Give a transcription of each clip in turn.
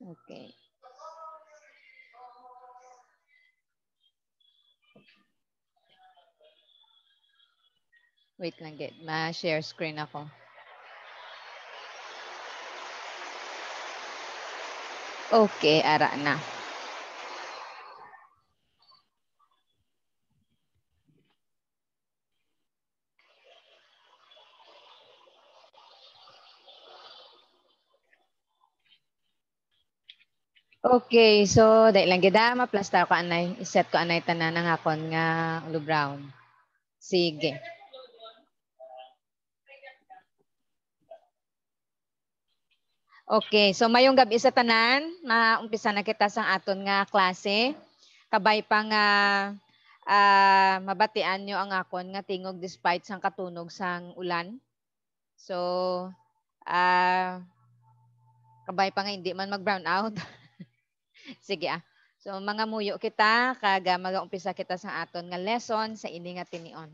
Okay. Wait lang, get. Ma-share screen ako. Okay, ara na. Okay, so dahil lang gida ma-plaster ko anay, iset ko anay tanan ng akon nga Blue Brown. Sige. Okay, so mayong gabi sa tanan, maumpisa na kita sa aton nga klase. Kabay pa nga mabatian nyo ang akon nga tingog despite sang katunog sang ulan. So, ah kabay pa nga hindi man mag-brown out. Sige ah. So mga muyo kita kaga mag-umpisa kita sa aton nga lesson sa ini nga tinion.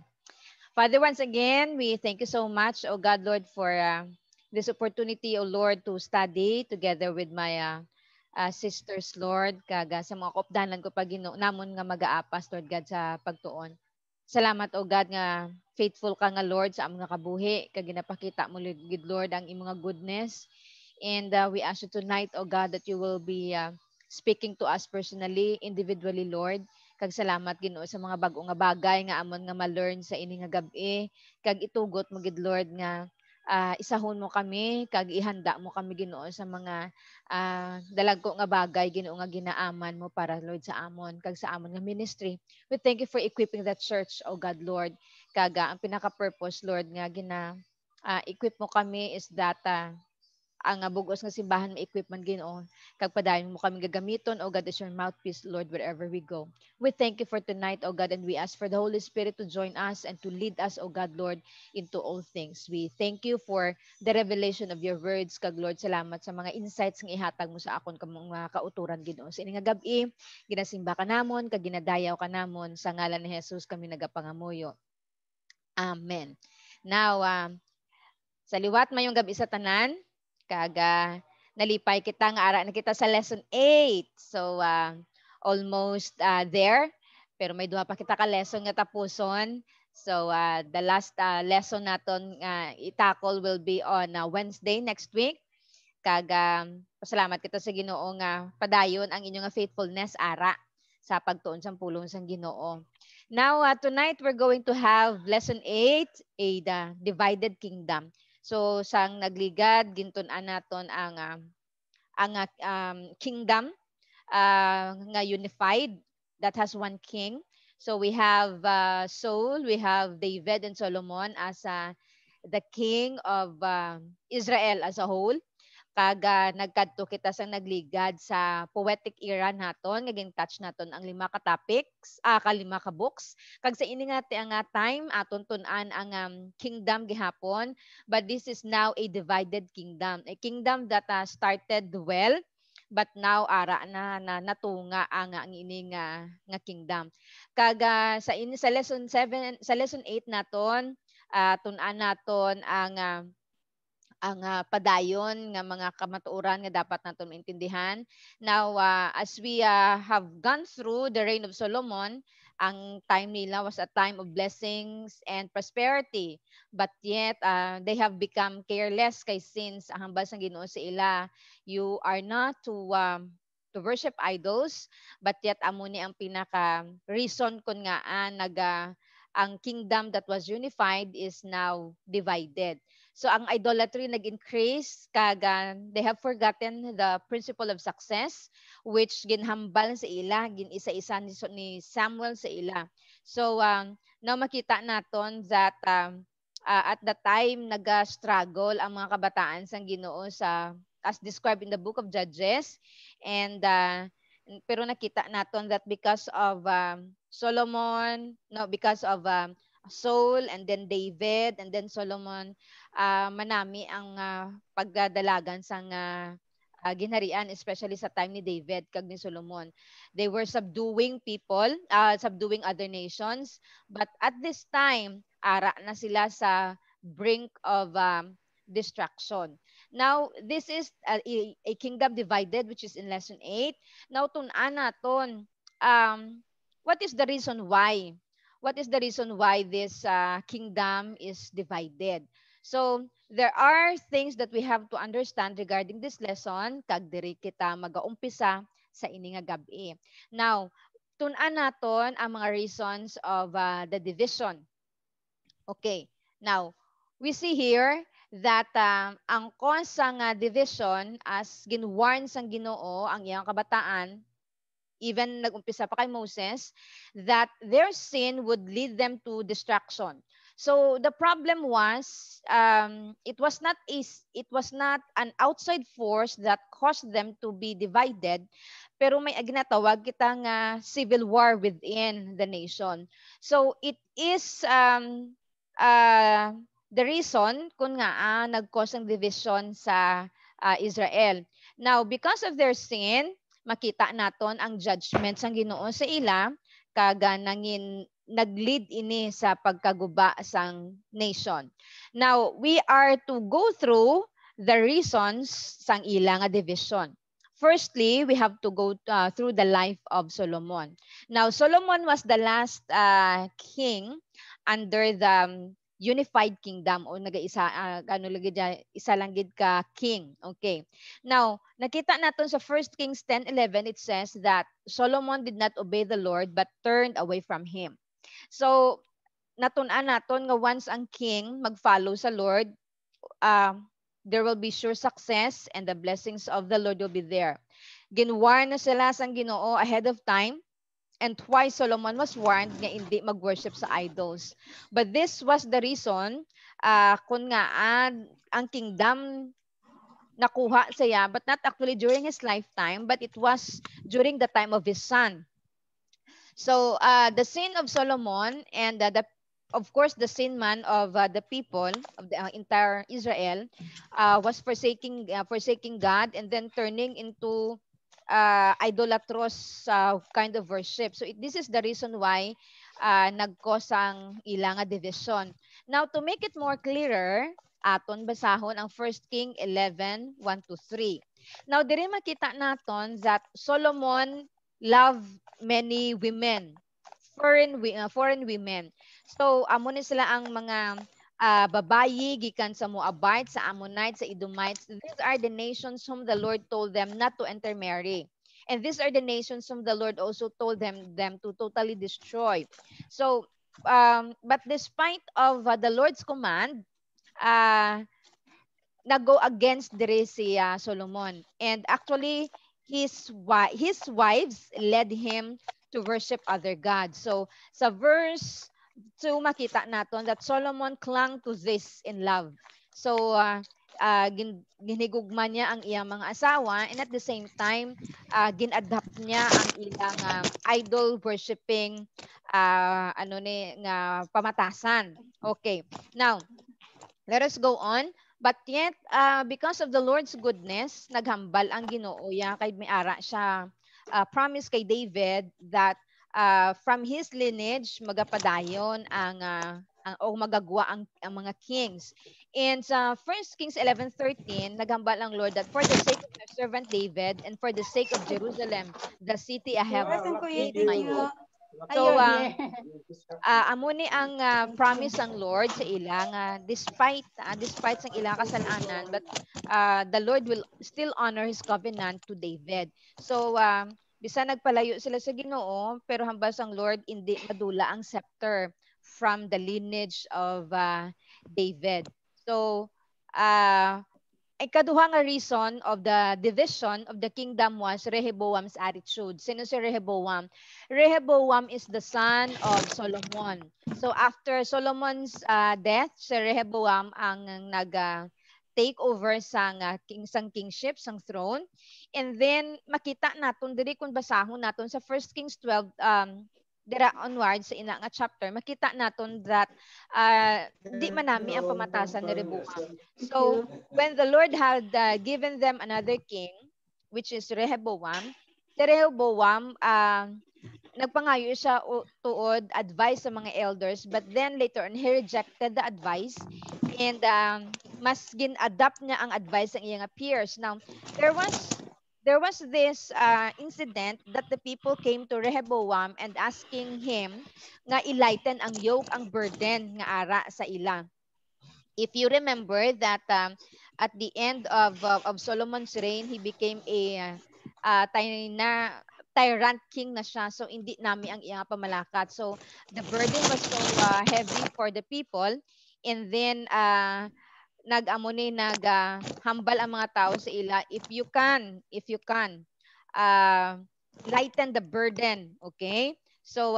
Father, once again, we thank you so much, oh God, Lord, for this opportunity, oh Lord, to study together with my sisters, Lord, kaga sa mga kopdanan ko pag namon nga mag-aapas, Lord God, sa pagtuon. Salamat, oh God, nga faithful ka nga, Lord, sa among nga kabuhi, kag ginapakita mo, Lord, ang imong nga goodness. And we ask you tonight, oh God, that you will be speaking to us personally, individually, Lord. Kag salamat Ginoo sa mga bag-o nga bagay nga amon nga ma-learn sa ini nga gabi. Kag itugot mo gid Lord nga isahon mo kami kag ihanda mo kami Ginoo sa mga dalagko nga bagay Ginoo nga ginaaman mo para Lord sa amon kag sa amon nga ministry. We thank you for equipping the church, oh God Lord. Kag ang pinaka-purpose Lord nga equip mo kami is that ang bugos nga simbahan ma-equip man Ginoo kag padayon mo kami gagamiton o God as your mouthpiece Lord wherever we go. We thank you for tonight O God, and we ask for the Holy Spirit to join us and to lead us O God Lord into all things. We thank you for the revelation of your words kag Lord, salamat sa mga insights nga ihatag mo sa akon kamong mga kauturan Ginoo. Sa ini nga gabi ginasimba ka namon kag ginadayaw ka namon sa ngalan ni Jesus kami nagapangamuyo. Amen. Now sa liwat mayong gabi sa tanan, kaga nalipay kita nga ara na kita sa lesson 8. So almost there, pero may duha pa kita ka lesson nga tapuson. So the last lesson naton i-tackle will be on Wednesday next week. Kaga pasalamat kita sa Ginoo nga padayon ang inyong nga faithfulness ara sa pagtuon sa pulong sang Ginoo. Now tonight we're going to have lesson 8, the divided kingdom. So sang nagligad gintun-an naton ang kingdom nga unified that has one king. So we have Saul, we have David and Solomon as the king of Israel as a whole. Kaga nagkadto kita sa nagligad sa poetic era naton nga touch naton ang lima ka topics kalima ka books kag sa ini nga ang time aton tun-an ang kingdom gihapon, but this is now a divided kingdom, a kingdom that started well but now ara na natunga ang ini nga kingdom. Kaga sa ini sa lesson 7 sa lesson 8 naton tun-an naton ang padayon nga mga kamatuoran nga dapat naton maintindihan. Now, as we have gone through the reign of Solomon, ang time nila was a time of blessings and prosperity. But yet, they have become careless kay since ang hambal sang Ginoo sa ila, you are not to worship idols, but yet amo ni ang pinaka reason kun nga ang kingdom that was unified is now divided. So ang idolatry nag-increase kaga they have forgotten the principle of success which ginhambal sa ila, gin-isa-isa ni Samuel sa ila. So now makita naton that at the time naga-struggle ang mga kabataan sang Ginoo sa as described in the book of Judges, and pero nakita naton that because of Solomon, no, because of Saul and then David and then Solomon, manami ang pagdadalagan sang ginharian, especially sa time ni David kag ni Solomon. They were subduing people, subduing other nations, but at this time ara na sila sa brink of destruction. Now, this is a kingdom divided, which is in lesson 8. Now, tun-an naton, what is the reason why? What is the reason why this kingdom is divided? So, there are things that we have to understand regarding this lesson, kag diri kita mag-aumpisa sa ini nga gabi. Now, tun-an naton ang mga reasons of the division. Okay. Now, we see here that ang cause sang division as ginwarn sang Ginoo ang iyang kabataan, even nag-umpisa pa kay Moses, that their sin would lead them to destruction. So the problem was it was not an outside force that caused them to be divided, pero may ginatawag kita nga civil war within the nation. So it is the reason kung nga nag-cause ng division sa Israel. Now, because of their sin, makita naton ang judgment sang Ginoo sa ila kaga nangin nag-lead ini sa pagkaguba sang nation. Now, we are to go through the reasons sang ila nga division. Firstly, we have to go through the life of Solomon. Now, Solomon was the last king under the unified kingdom o nagaisa isa lang gid ka king. Okay. Now, nakita naton sa 1 Kings 10:11, it says that Solomon did not obey the Lord but turned away from him. So, natun-an naton nga once ang king mag-follow sa Lord, there will be sure success and the blessings of the Lord will be there. Ginwarn na sila sang Ginoo ahead of time. And twice Solomon was warned nga hindi mag-worship sa idols. But this was the reason kung nga ang kingdom nakuha siya, but not actually during his lifetime, but it was during the time of his son. So the sin of Solomon and of course the sin man of the people of the entire Israel was forsaking God and then turning into idolatrous kind of worship. So this is the reason why nag-cause ang ilang division. Now, to make it more clearer, aton basahon ang 1 King 11:1-3. Now, diri makita naton that Solomon loved many women, foreign women. So, amo ni sila ang mga babayi gikan sa Moabite, sa Ammonites, sa Edomites. These are the nations whom the Lord told them not to intermarry. And these are the nations whom the Lord also told them to totally destroy. So, but despite of the Lord's command, nag-go against diri si Solomon. And actually, his wives led him to worship other gods. So, sa verse 2 makita naton that Solomon clung to this in love. So ginhigugma niya ang iyang mga asawa, and at the same time ginadapt niya ang ilang idol worshiping nga pamatasan. Okay. Now, let us go on. But yet, because of the Lord's goodness, naghambal ang Ginoo ya kay may ara siya promise kay David that from his lineage magapadayon o magagwa ang mga kings. And sa 1 Kings 11:13, naghambal ang Lord that for the sake of my servant David and for the sake of Jerusalem, the city I have made my home. So, amo ni ang promise ang Lord sa ilang despite sang ilang kasalanan, but the Lord will still honor His covenant to David. So, bisan nagpalayo sila sa Ginoo, pero hambal sang Lord hindi madula ang scepter from the lineage of David. So, ikaduha nga reason of the division of the kingdom was Rehoboam's attitude. Sino si Rehoboam? Rehoboam is the son of Solomon. So after Solomon's death, si Rehoboam ang take over sang kingship, sang throne. And then makita naton diri kun basahon naton sa 1 Kings 12 dira onward sa ina nga chapter, makita naton that di manami ang pamatasan ni Rehoboam. So when the Lord had given them another king, which is Rehoboam, si Rehoboam nagpangayo siya tuod advice sa mga elders, but then later on he rejected the advice and mas gin-adapt niya ang advice ng iyang peers. Now, there was this incident that the people came to Rehoboam and asking him nga ilighten ang yoke, ang burden nga ara sa ila. If you remember that at the end of Solomon's reign, he became a tyrant king na siya. So hindi nami ang iyang pamalakat. So the burden was so heavy for the people, and then nag-amo ni hambal ang mga tao sa ila, if you can lighten the burden, okay? So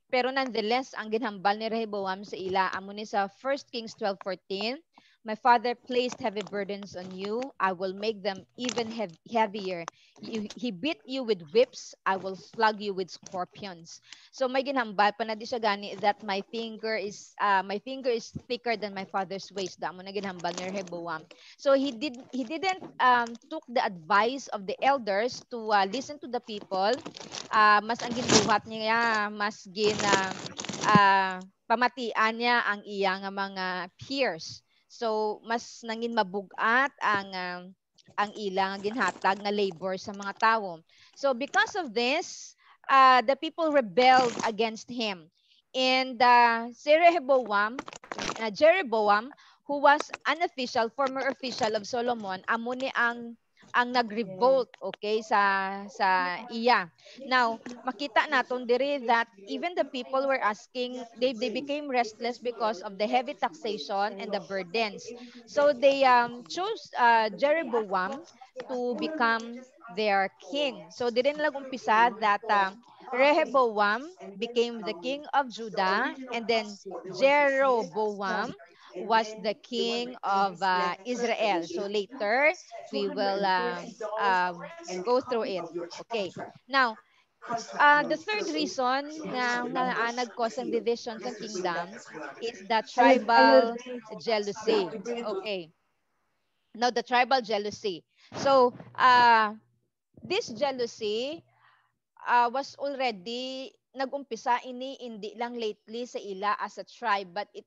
pero nonetheless ang ginhambal ni Rehoboam sa ila amo ni sa 1 Kings 12:14, my father placed heavy burdens on you, I will make them even heavier. He beat you with whips, I will flog you with scorpions. So may ginhambal pa na di siya gani that my finger is thicker than my father's waist. Damo na ginhambal ni Rehoboam. So he didn't took the advice of the elders to listen to the people. Mas ang ginbuhat niya, mas pamatian niya ang iyang mga peers. So mas nangin mabugat ang ilang ginhatag na labor sa mga tao. So because of this, the people rebelled against him. And si Jeroboam, who was an official, former official of Solomon, amo ni ang nag-revolt, okay, sa iya. Now, makita naton diri that even the people were asking, they became restless because of the heavy taxation and the burdens. So they chose Jeroboam to become their king. So didn't lang umpisa that Rehoboam became the king of Judah, and then Jeroboam was the king of Israel. So later, we will go through it. Okay. Now, the third reason nga nag-cause ng division sa kingdom is the tribal jealousy. Okay. Now, the tribal jealousy. So, this jealousy was already nag-umpisa ini hindi lang lately sa ila as a tribe, but it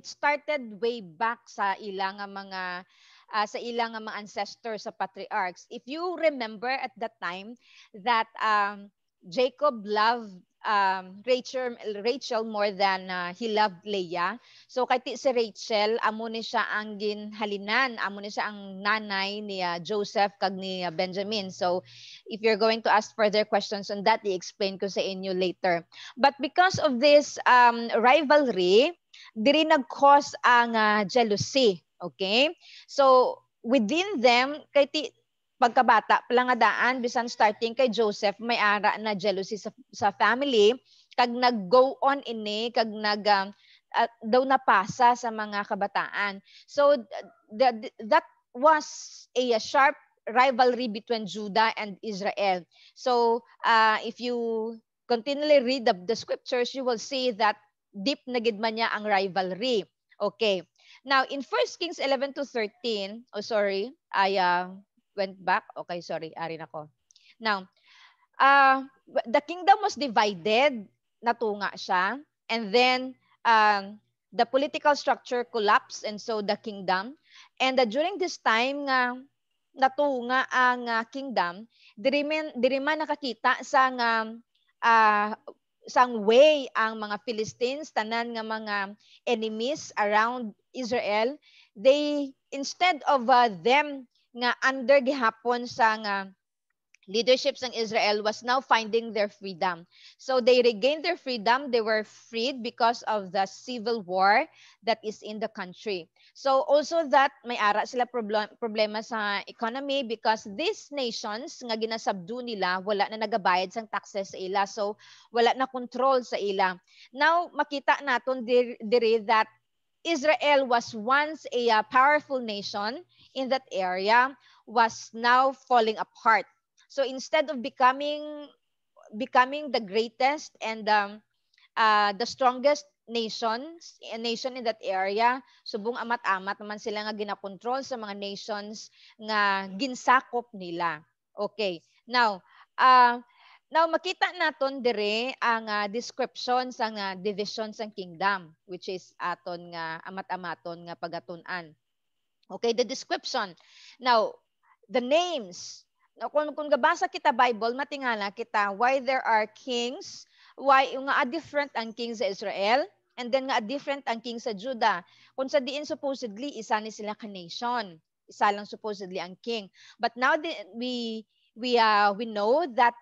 started way back sa ilang mga ancestors, sa patriarchs. If you remember at that time that Jacob loved Rachel more than he loved Leah. So kay si Rachel, amo ni siya ang ginhalinan, amo ni siya ang nanay ni Joseph kag ni Benjamin. So if you're going to ask further questions on that, i-explain ko sa inyo later. But because of this rivalry, diri nag-cause ang jealousy. Okay? So within them, kay pagkabata palangadaan bisan starting kay Joseph may ara na jealousy sa family, kag nag-go on ini kag daw napasa sa mga kabataan. So that was a sharp rivalry between Judah and Israel. So if you continually read the scriptures, you will see that deep na gid man niya ang rivalry. Okay. Now in 1 Kings 11 to 13, I went back. Okay, sorry, ari na ko. Now, the kingdom was divided, natunga siya, and then the political structure collapsed, and so the kingdom. And during this time nga natunga ang kingdom, diri man nakakita sang way ang mga Philistines, tanan nga mga enemies around Israel. They, instead of them nga under gihapon sa leaderships ng Israel, was now finding their freedom. So they regained their freedom. They were freed because of the civil war that is in the country. So also that may ara sila problema sa economy because these nations nga ginasabdu nila wala na nagabayad sang taxes sa ila. So wala na control sa ila. Now makita naton diri that Israel was once a powerful nation in that area, was now falling apart. So instead of becoming the greatest and the strongest nation in that area, subong amat-amat naman sila nga ginakontrol sa mga nations nga ginsakop nila. Okay. Now makita naton dire ang description sa division sa kingdom, which is aton nga amat-amaton nga pagatun-an. Okay, the description. Now, the names. Now, kung gabasa kita Bible, matingala kita why there are kings, why yung nga different ang king sa Israel, and then nga different ang king sa Judah. Kung sa diin supposedly, isa ni sila ka nation. Isa lang supposedly ang king. But now we know that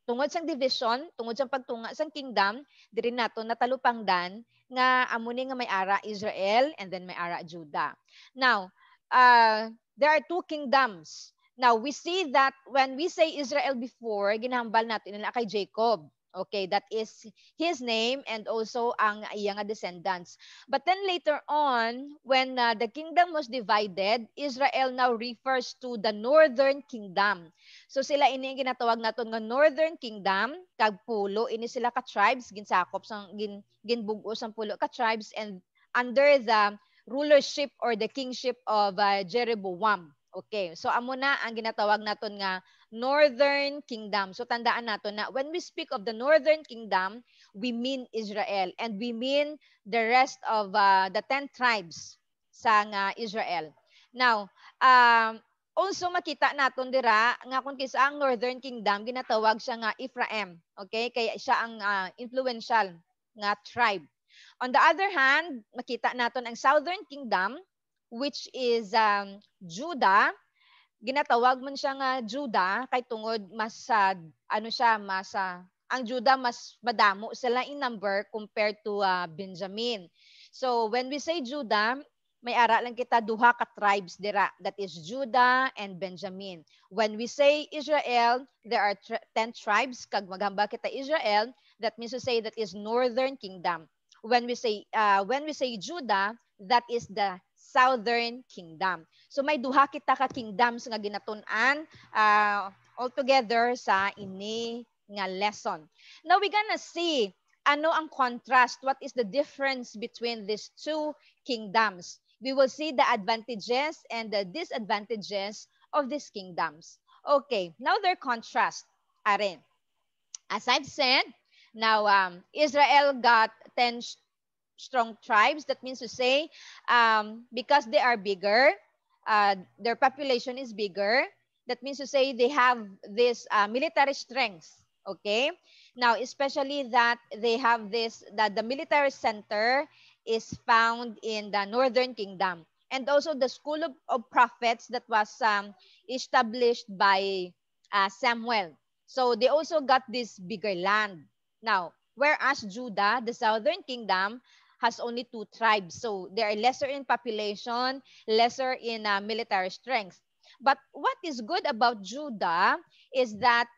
tungod sang division, tungod sang pagtunga sang kingdom, diri nato natalupangdan nga amo ni nga may ara Israel and then may ara Judah. Now, there are two kingdoms. Now, we see that when we say Israel before, ginahambal natin nila kay Jacob. Okay, that is his name and also ang iyang descendants. But then later on, when the kingdom was divided, Israel now refers to the northern kingdom. So sila ini ang ginatawag naton nga northern kingdom, kag pulo ini sila ka tribes ginsakop sang ginbug-o sang pulo ka tribes and under the rulership or the kingship of Jeroboam. Okay, so amo na ang ginatawag naton nga Northern Kingdom. So tandaan nato na when we speak of the Northern Kingdom, we mean Israel and we mean the rest of the 10 tribes sa Israel. Now, also makita naton dira nga kung kisa ang Northern Kingdom ginatawag siya nga Ephraim. Okay? Kaya siya ang influential nga tribe. On the other hand, makita naton ang Southern Kingdom which is Judah. Ginatawag man siya nga Judah kay tungod mas ano siya mas ang Judah mas madamo sila in number compared to Benjamin. So when we say Judah, may ara lang kita duha ka tribes dira, that is Judah and Benjamin. When we say Israel, there are 10 tribes kag maghamba kita Israel, that means to say that is northern kingdom. When we say Judah, that is the southern kingdom. So may duha kita ka kingdoms nga ginatun-an all together sa ini nga lesson. Now we're gonna see ano ang contrast, what is the difference between these two kingdoms. We will see the advantages and the disadvantages of these kingdoms. Okay, now their contrast. Are. As I've said, now Israel got 10 strong tribes. That means to say, because they are bigger, their population is bigger. That means to say they have this military strength. Okay. Now, especially that they have this, that the military center is found in the Northern Kingdom. And also the school of prophets that was established by Samuel. So they also got this bigger land. Now, whereas Judah, the Southern Kingdom, has only 2 tribes. So they are lesser in population, lesser in military strength. But what is good about Judah is that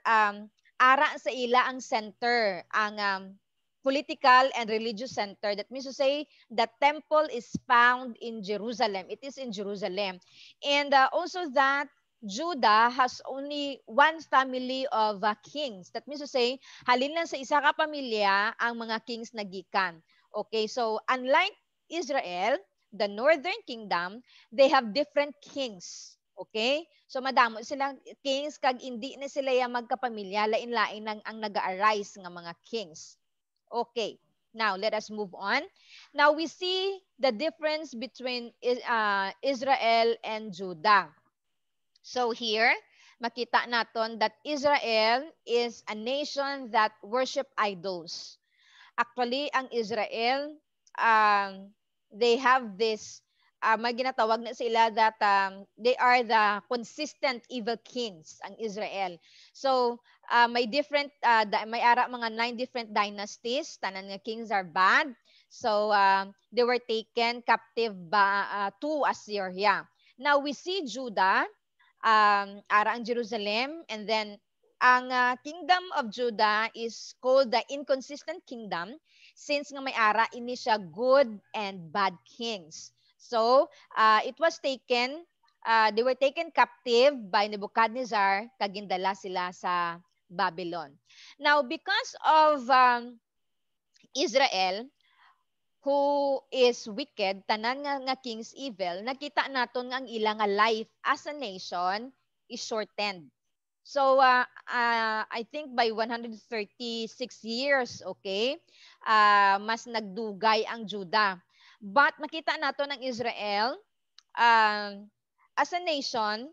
ara sa ila ang center, ang political and religious center. That means to say the temple is found in Jerusalem. It is in Jerusalem. And also that Judah has only one family of kings. That means to say, halin lang sa isa ka pamilya ang mga kings na gikan. Okay, so unlike Israel, the northern kingdom, they have different kings. Okay? So madamo silang kings kag hindi na sila ya magkapamilya, lain-lain ang naga-arise nga mga kings. Okay. Now let us move on. Now we see the difference between Israel and Judah. So here, makita naton that Israel is a nation that worship idols. Actually, ang Israel, they have this, may ginatawag na sila that they are the consistent evil kings, ang Israel. So, may different, may ara mga 9 different dynasties, tanan nga kings are bad. So, they were taken captive to Assyria. Now, we see Judah, ara ang Jerusalem, and then ang kingdom of Judah is called the inconsistent kingdom since nga may ara ini siya good and bad kings. So, it was taken, they were taken captive by Nebuchadnezzar, kagindala sila sa Babylon. Now, because of Israel, who is wicked, tanan nga kings evil, nakita naton nga ang ilang life as a nation is shortened. So, I think by 136 years, okay, mas nagdugay ang Judah. But makita nato ng Israel, as a nation,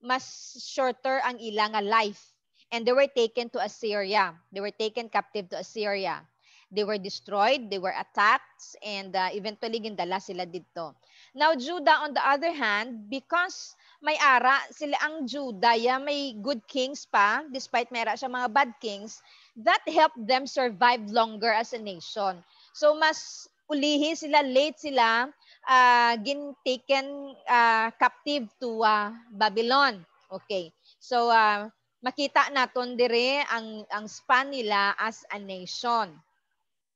mas shorter ang ilang life. And they were taken to Assyria. They were taken captive to Assyria. They were destroyed, they were attacked, and eventually gindala sila dito. Now, Judah, on the other hand, because may ara, sila ang Judah, may good kings pa, despite may ara siya mga bad kings, that helped them survive longer as a nation. So, mas ulihi sila, late sila, taken captive to Babylon. Okay. So, makita naton dire ang span nila as a nation.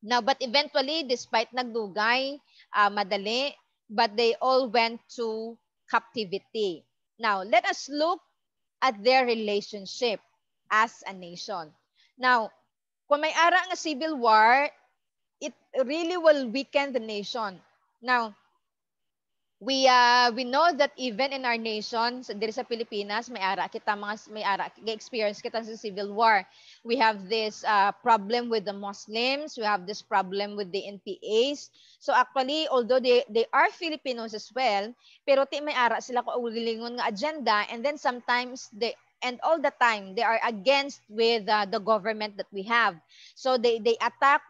Now, but eventually, despite nagdugay, madali, but they all went to captivity. Now, let us look at their relationship as a nation. Now, kung may ara nga civil war, it really will weaken the nation. Now, we know that even in our nation, diri sa Pilipinas, may ara experience kita sa civil war. We have this problem with the Muslims, we have this problem with the NPAs. So actually, although they are Filipinos as well, pero may ara sila ko ulilingon nga agenda, and then sometimes and all the time they are against with the government that we have. So they attack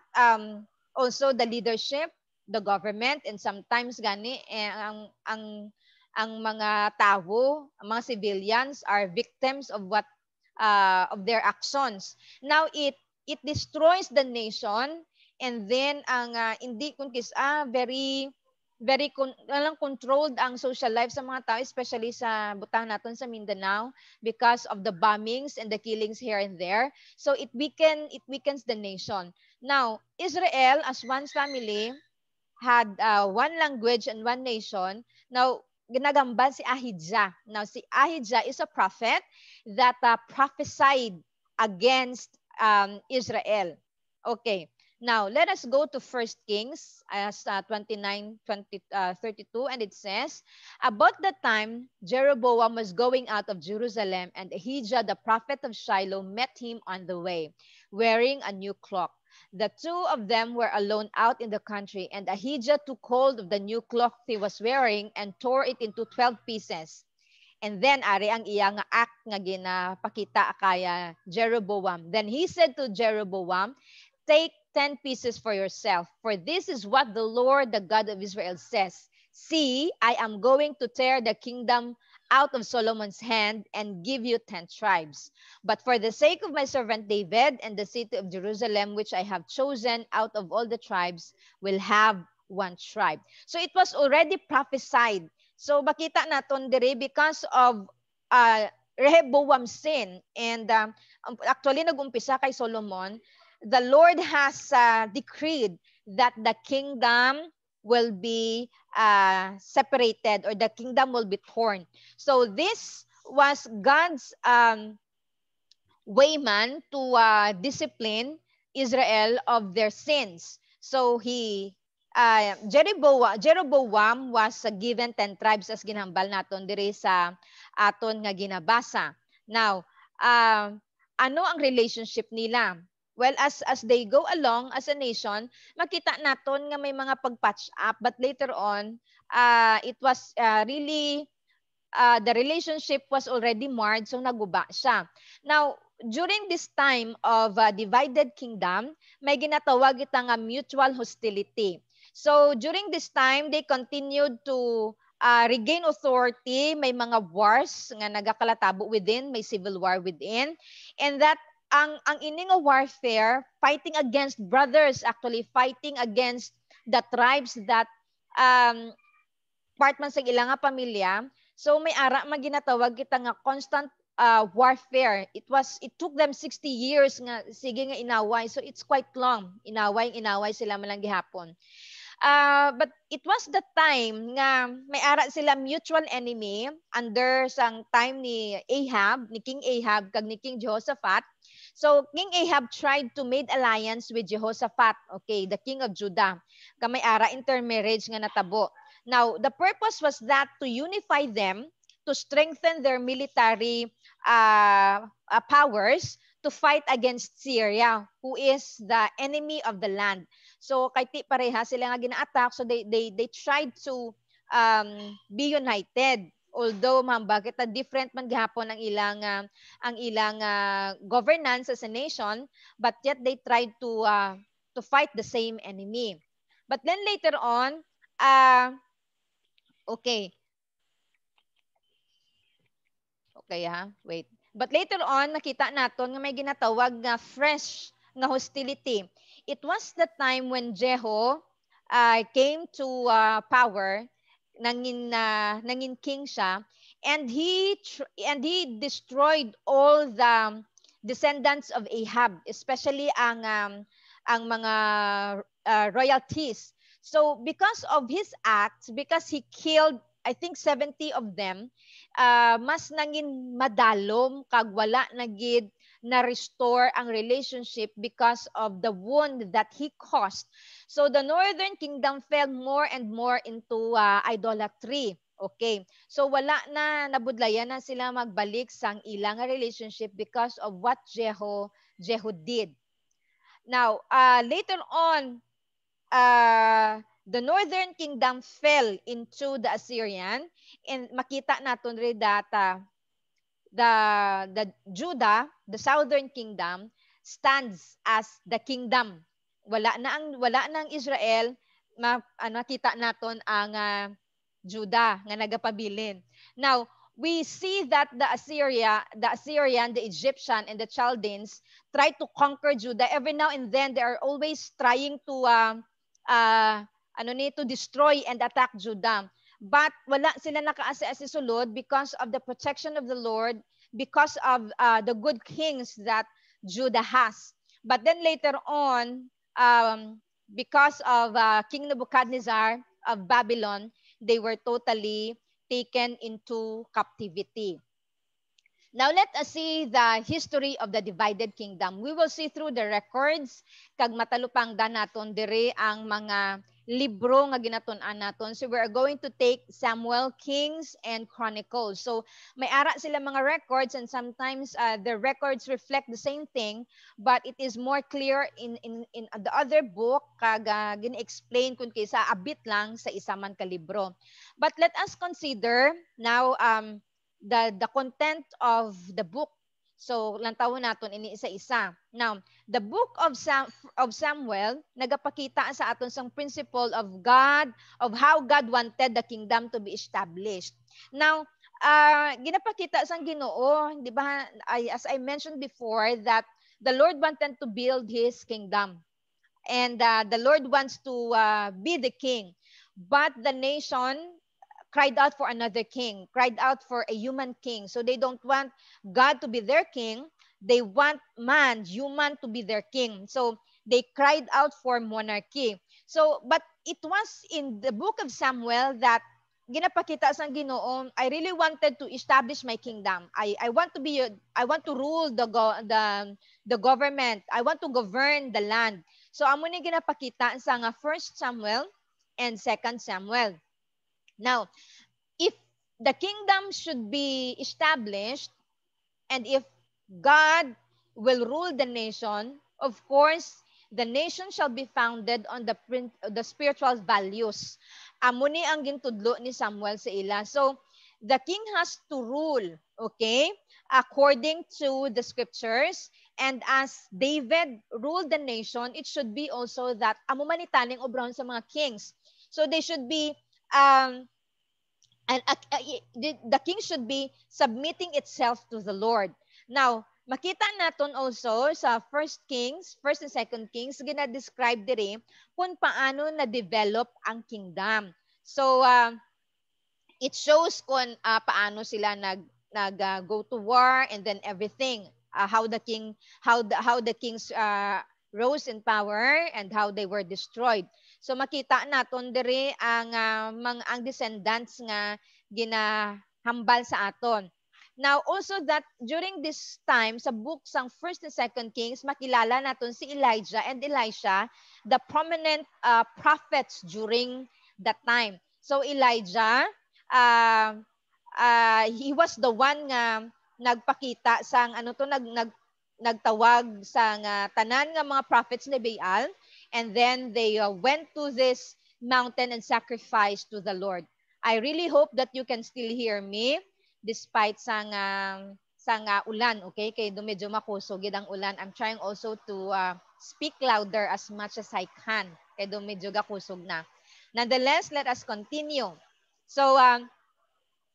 also the leadership, the government, and sometimes gani ang mga tao, ang mga civilians are victims of what of their actions. Now it destroys the nation, and then ang hindi kunkis very controlled ang social life sa mga tao, especially sa butang naton sa Mindanao, because of the bombings and the killings here and there. So it weakens the nation. Now, Israel as one family had one language and one nation. Now, ginagamba si Ahijah. Now, si Ahijah is a prophet that prophesied against Israel. Okay. Now, let us go to 1 Kings 29:32, and it says, about that time, Jeroboam was going out of Jerusalem, and Ahijah, the prophet of Shiloh, met him on the way, wearing a new cloak. The two of them were alone out in the country, and Ahijah took hold of the new cloak he was wearing and tore it into 12 pieces. And then, ari ang iya nga act nga ginapakita kaya Jeroboam. Then he said to Jeroboam, take 10 pieces for yourself, for this is what the Lord, the God of Israel says. See, I am going to tear the kingdom out of Solomon's hand and give you 10 tribes. But for the sake of my servant David and the city of Jerusalem, which I have chosen out of all the tribes, will have one tribe. So it was already prophesied. So bakita naton dire because of Rehoboam's sin, and actually nagumpisa kay Solomon, the Lord has decreed that the kingdom will be separated, or the kingdom will be torn. So this was God's wayman to discipline Israel of their sins. So Jeroboam was given 10 tribes as ginhambal naton diri sa aton nga ginabasa. Now, ano ang relationship nila? Well, as they go along as a nation, makita naton nga may mga pag-patch up, but later on, it was really the relationship was already marred, so naguba siya. Now, during this time of divided kingdom, may ginatawag itang mutual hostility. So during this time, they continued to regain authority. May mga wars nga nagakalatabo within, may civil war within, and that ang ining warfare, fighting against brothers, actually fighting against the tribes that part man sa ilang pamilya. So may ara maginatawag kita nga constant warfare. It took them 60 years nga sige nga inaway. So it's quite long. Inaway sila man lang gihapon. But it was the time nga may ara sila mutual enemy under sang time ni Ahab, ni King Ahab kag ni King Jehoshaphat. So King Ahab tried to make alliance with Jehoshaphat, okay, the king of Judah. Kamay ara intermarriage nga natabo. Now, the purpose was that to unify them, to strengthen their military powers to fight against Syria, who is the enemy of the land. So kay ti pareha sila nga gina-attack, so they tried to be united. Although bakit different man gihapon ang ilang governance as a nation, but yet they tried to fight the same enemy. But then later on, okay. Okay ha, wait. But later on, nakita naton nga may ginatawag nga fresh nga hostility. It was the time when Jeho came to power, nangin king siya, and he destroyed all the descendants of Ahab, especially ang mga royalties. So because of his acts, because he killed I think 70 of them, mas nangin madalom kag wala na gid na restore ang relationship because of the wound that he caused. So the northern kingdom fell more and more into idolatry. Okay. So wala na nabudlayan na sila magbalik sang ilang relationship because of what Jehu did. Now, later on, the northern kingdom fell into the Assyrian, and makita naton rin that the Judah, the southern kingdom, stands as the kingdom. Wala na ang Israel, nakita naton ang Judah nga nagapabilin. Now, we see that the Assyrian, the Egyptian, and the Chaldeans try to conquer Judah. Every now and then, they are always trying to to destroy and attack Judah. But wala sila nakaasa-asa sulod because of the protection of the Lord, because of the good kings that Judah has. But then later on, because of King Nebuchadnezzar of Babylon, they were totally taken into captivity. Now let us see the history of the divided kingdom. We will see through the records kag matalupang naton dire ang mga libro nga ginatun-an naton. So we are going to take Samuel, Kings, and Chronicles. So may ara sila mga records, and sometimes the records reflect the same thing, but it is more clear in the other book kag gina-explain kun kaysa abit lang sa isa man ka libro. But let us consider now the content of the book. So lantawon naton ini isa-isa. Now, the book of Samuel nagapakita sa aton sang principle of God, of how God wanted the kingdom to be established. Now, ginapakita sang Ginoo, di ba? As I mentioned before, that the Lord wanted to build His kingdom, and the Lord wants to be the king, but the nation cried out for another king, cried out for a human king. So they don't want God to be their king. They want man, human, to be their king. So they cried out for monarchy. So, but it was in the book of Samuel that ginapakita sang Ginoo, I really wanted to establish my kingdom. I want to rule the government. I want to govern the land. So amo ni ginapakita sa nga 1 Samuel and 2 Samuel. Now, if the kingdom should be established, and if God will rule the nation, of course, the nation shall be founded on the spiritual values. Amo ni ang gintudlo ni Samuel sa ila. So, the king has to rule, okay, according to the scriptures. And as David ruled the nation, it should be also that amo manitaning obron sa mga kings. So, they should be and the king should be submitting itself to the Lord. Now, makita naton also sa First and Second Kings, gina-describe diri kung paano na-develop ang kingdom. So, it shows kung paano sila go to war, and then everything, how the kings rose in power and how they were destroyed. So makita naton diri ang descendants nga ginahambal sa aton. Now also that during this time sa book sang 1st and 2nd Kings, makilala naton si Elijah and Elisha, the prominent prophets during that time. So Elijah, he was the one nga nagpakita sang nagtawag sa tanan nga mga prophets ni Baal, and then they went to this mountain and sacrificed to the Lord. I really hope that you can still hear me despite sang ulan, okay? Kay do medyo makusog gid ang ulan. I'm trying also to speak louder as much as I can. Kay do medyo gakusog na. Nonetheless, let us continue. So,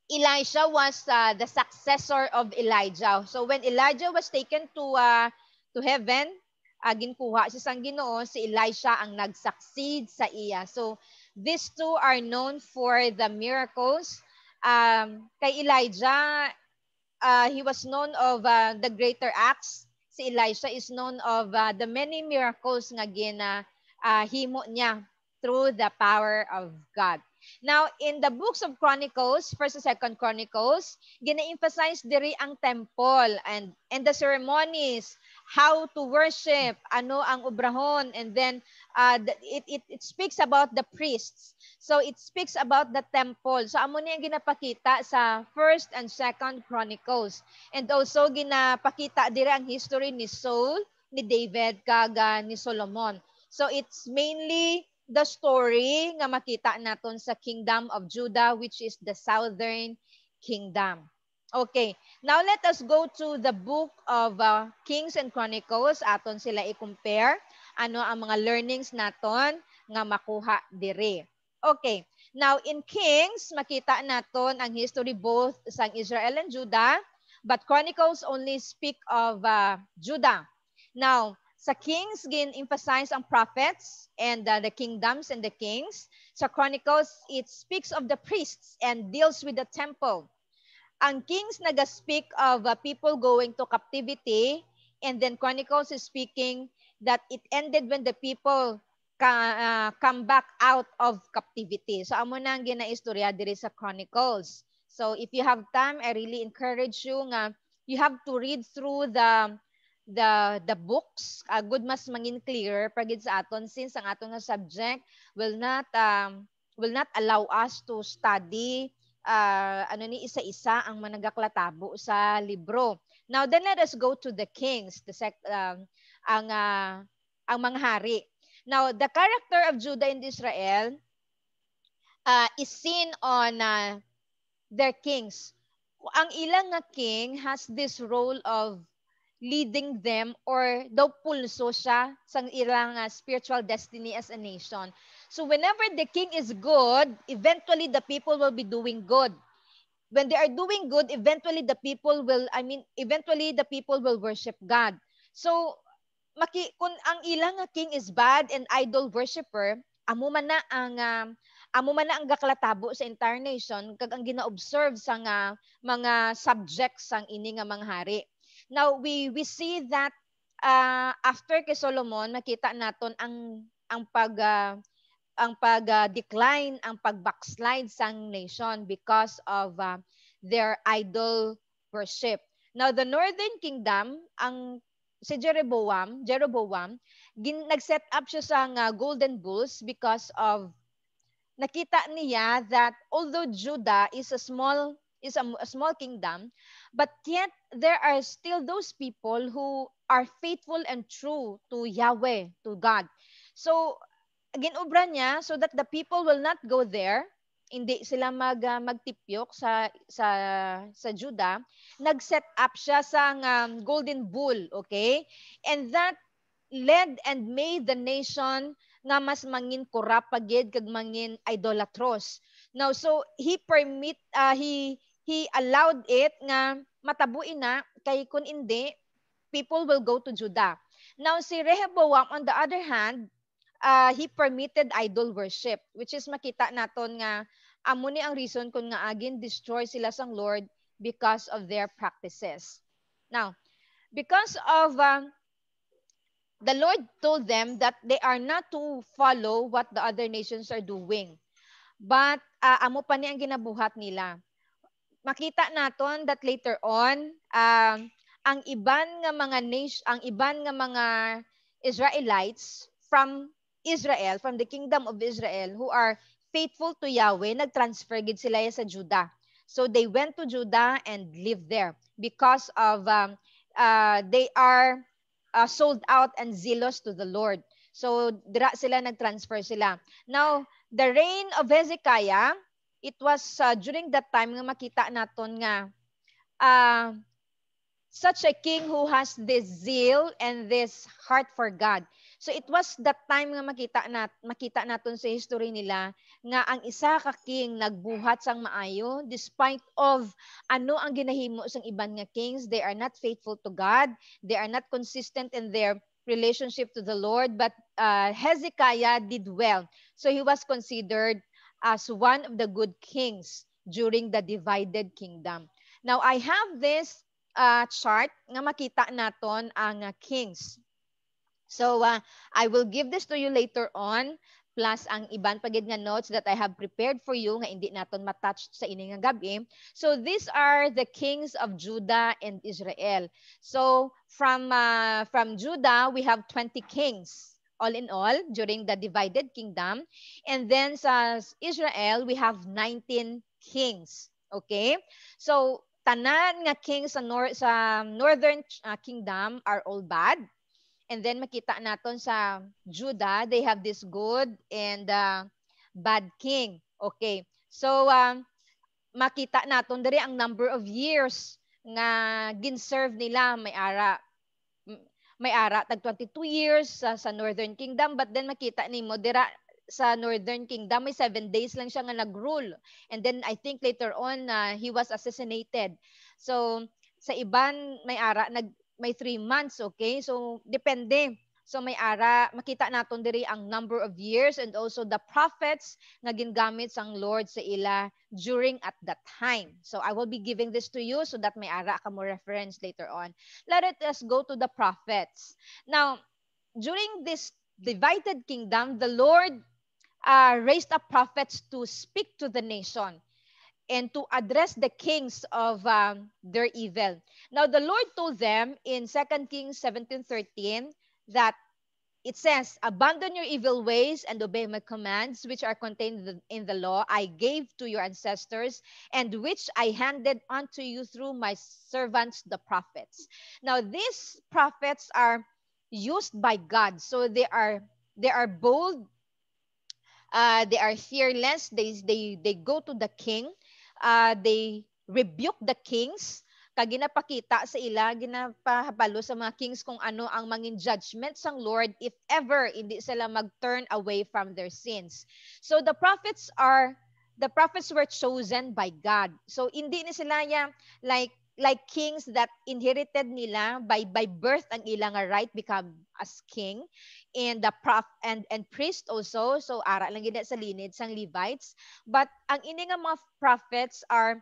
Elisha was the successor of Elijah. So when Elijah was taken to heaven, ginkuha siya sang Ginoo, si Elisha ang nag-succeed sa iya. So these two are known for the miracles. Kay Elijah, he was known of the greater acts. Si Elisha is known of the many miracles nga himo niya through the power of God. Now, in the books of Chronicles, First and Second Chronicles, gina-emphasize diri ang temple and the ceremonies, how to worship, ano ang obrahon, and then it speaks about the priests. So it speaks about the temple. So amo niya ginapakita sa First and Second Chronicles. And also ginapakita diri ang history ni Saul, ni David, kaga ni Solomon. So it's mainly the story nga makita naton sa Kingdom of Judah, which is the southern kingdom. Okay, now let us go to the book of Kings and Chronicles. Aton sila i-compare ano ang mga learnings naton nga makuha diri. Okay, now in Kings, makita naton ang history both sa Israel and Judah, but Chronicles only speak of Judah. Now, sa Kings, gin-emphasize ang prophets and the kingdoms and the kings. Sa Chronicles, it speaks of the priests and deals with the temple. Ang Kings nag-speak of people going to captivity, and then Chronicles is speaking that it ended when the people come back out of captivity. So amo na ang ginaistorya diri sa Chronicles. So if you have time, I really encourage you nga you have to read through the books. Good mas mangin clear pagid sa aton since ang aton nga subject will not allow us to study ano ni isa-isa ang managaklatabo sa libro. Now then let us go to the kings, ang mga hari. Now the character of Judah and Israel is seen on their kings. Ang ilang nga king has this role of leading them or daw pulso siya sa ilang spiritual destiny as a nation. So whenever the king is good, eventually the people will be doing good. When they are doing good, eventually the people will worship God. So kung ang ilang king is bad and idol worshiper, amo man na ang gaklatabo sa entire nation kag ang gina-observe sa mga subjects sang ini nga mga hari. Now we see that after kay Solomon, makita naton ang decline, ang pag-backslide sang nation because of their idol worship. Now the northern kingdom, si Jeroboam, nag-set up siya sa golden bulls because of nakita niya that although Judah is a small kingdom, but yet there are still those people who are faithful and true to Yahweh, to God. So ginobra niya so that the people will not go there, hindi sila magtipyok sa Judah. Nag-set up siya sa golden bull, okay? And that led and made the nation nga mas mangin corrupt pagid kag mangin idolatros. Now so he allowed it nga matabuin na kay kun hindi people will go to Judah. Now si Rehoboam on the other hand, he permitted idol worship, which is makita naton nga amo ni ang reason kung nga agin destroy sila sang Lord because of their practices. Now, because of the Lord told them that they are not to follow what the other nations are doing. But amo pa ni ang ginabuhat nila. Makita naton that later on, ang iban nga mga Israelites from Israel, from the kingdom of Israel, who are faithful to Yahweh, nag-transfer gid sila sa Judah. So they went to Judah and lived there because of they are sold out and zealous to the Lord. So dira sila nag-transfer sila. Now, the reign of Hezekiah, it was during that time nga makita naton nga uh, such a king who has this zeal and this heart for God. So it was that time nga makita naton sa history nila nga ang isa ka king nagbuhat sang maayo despite of ano ang ginahimo sang iban nga kings. They are not faithful to God. They are not consistent in their relationship to the Lord, but Hezekiah did well. So he was considered as one of the good kings during the divided kingdom. Now I have this chart nga makita naton ang kings. So I will give this to you later on, plus ang iban pagid nga notes that I have prepared for you nga hindi naton matouch sa ini nga gabi. So these are the kings of Judah and Israel. So from Judah we have 20 kings all in all during the divided kingdom, and then sa Israel we have 19 kings. Okay? So tanan nga kings sa northern kingdom are all bad. And then makita naton sa Judah, they have this good and bad king. Okay. So makita naton diri ang number of years nga ginserve nila may ara tag 22 years sa Northern Kingdom, but then makita nimo dira sa Northern Kingdom may 7 days lang siya nga nagrule, and then I think later on he was assassinated. So sa iban may ara may 3 months. Okay, so depende. So may ara makita naton diri ang number of years and also the prophets nga gingamit sang Lord sa ila during at that time. So I will be giving this to you so that may ara ka mo reference later on. Let us go to the prophets. Now, during this divided kingdom, the Lord raised up prophets to speak to the nation and to address the kings of their evil. Now, the Lord told them in 2 Kings 17:13 that it says, abandon your evil ways and obey my commands, which are contained in the law I gave to your ancestors and which I handed unto you through my servants, the prophets. Now, these prophets are used by God. So they are bold, they are fearless, they go to the king, they rebuke the kings, kag ginapakita sa ila, ginapahapalo sa mga kings kung ano ang mangin judgment sang Lord if ever hindi sila mag-turn away from their sins. So the prophets were chosen by God. So hindi ni sila like kings that inherited nila by birth ang ilang right become as king, and the and priest also, so ara lang gid sa lineage sang Levites. But ang ini nga mga prophets are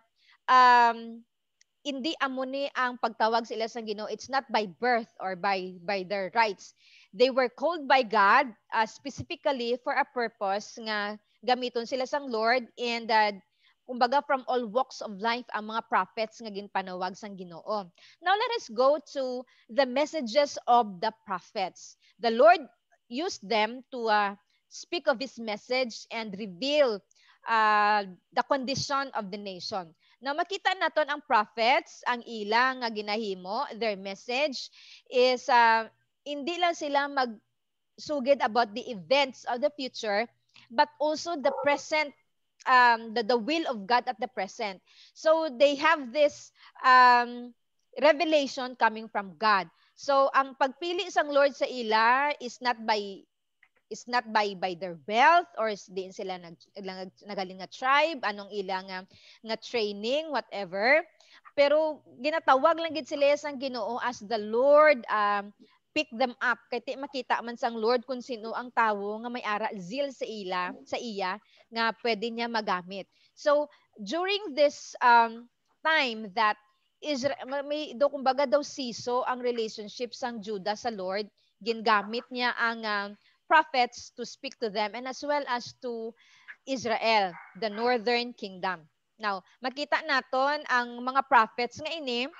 hindi amo ni ang pagtawag sila sa Ginoo. It's not by birth or by their rights. They were called by God specifically for a purpose nga gamiton sila sang Lord, and kumbaga from all walks of life ang mga prophets nga ginpanawag sang Ginoo. Now let us go to the messages of the prophets. The Lord used them to speak of His message and reveal the condition of the nation. Now makita naton ang prophets, ang ilang nga ginahimo, their message is hindi lang sila magsugid about the events of the future, but also the present, the will of God at the present. So they have this revelation coming from God. So ang pagpili sang Lord sa ila is not by their wealth, or din sila nagaling nga tribe, anong ilang nga training, whatever. Pero ginatawag lang gid sila sang Ginoo as the Lord pick them up. Kay makita man sang Lord kung sino ang tawo nga may ara zeal sa iya nga pwede niya magamit. So during this time that Israel, may do kumbaga daw siso ang relationship sang Judah sa Lord, gingamit niya ang prophets to speak to them, and as well as to Israel, the northern kingdom. Now, makita naton ang mga prophets nga ini,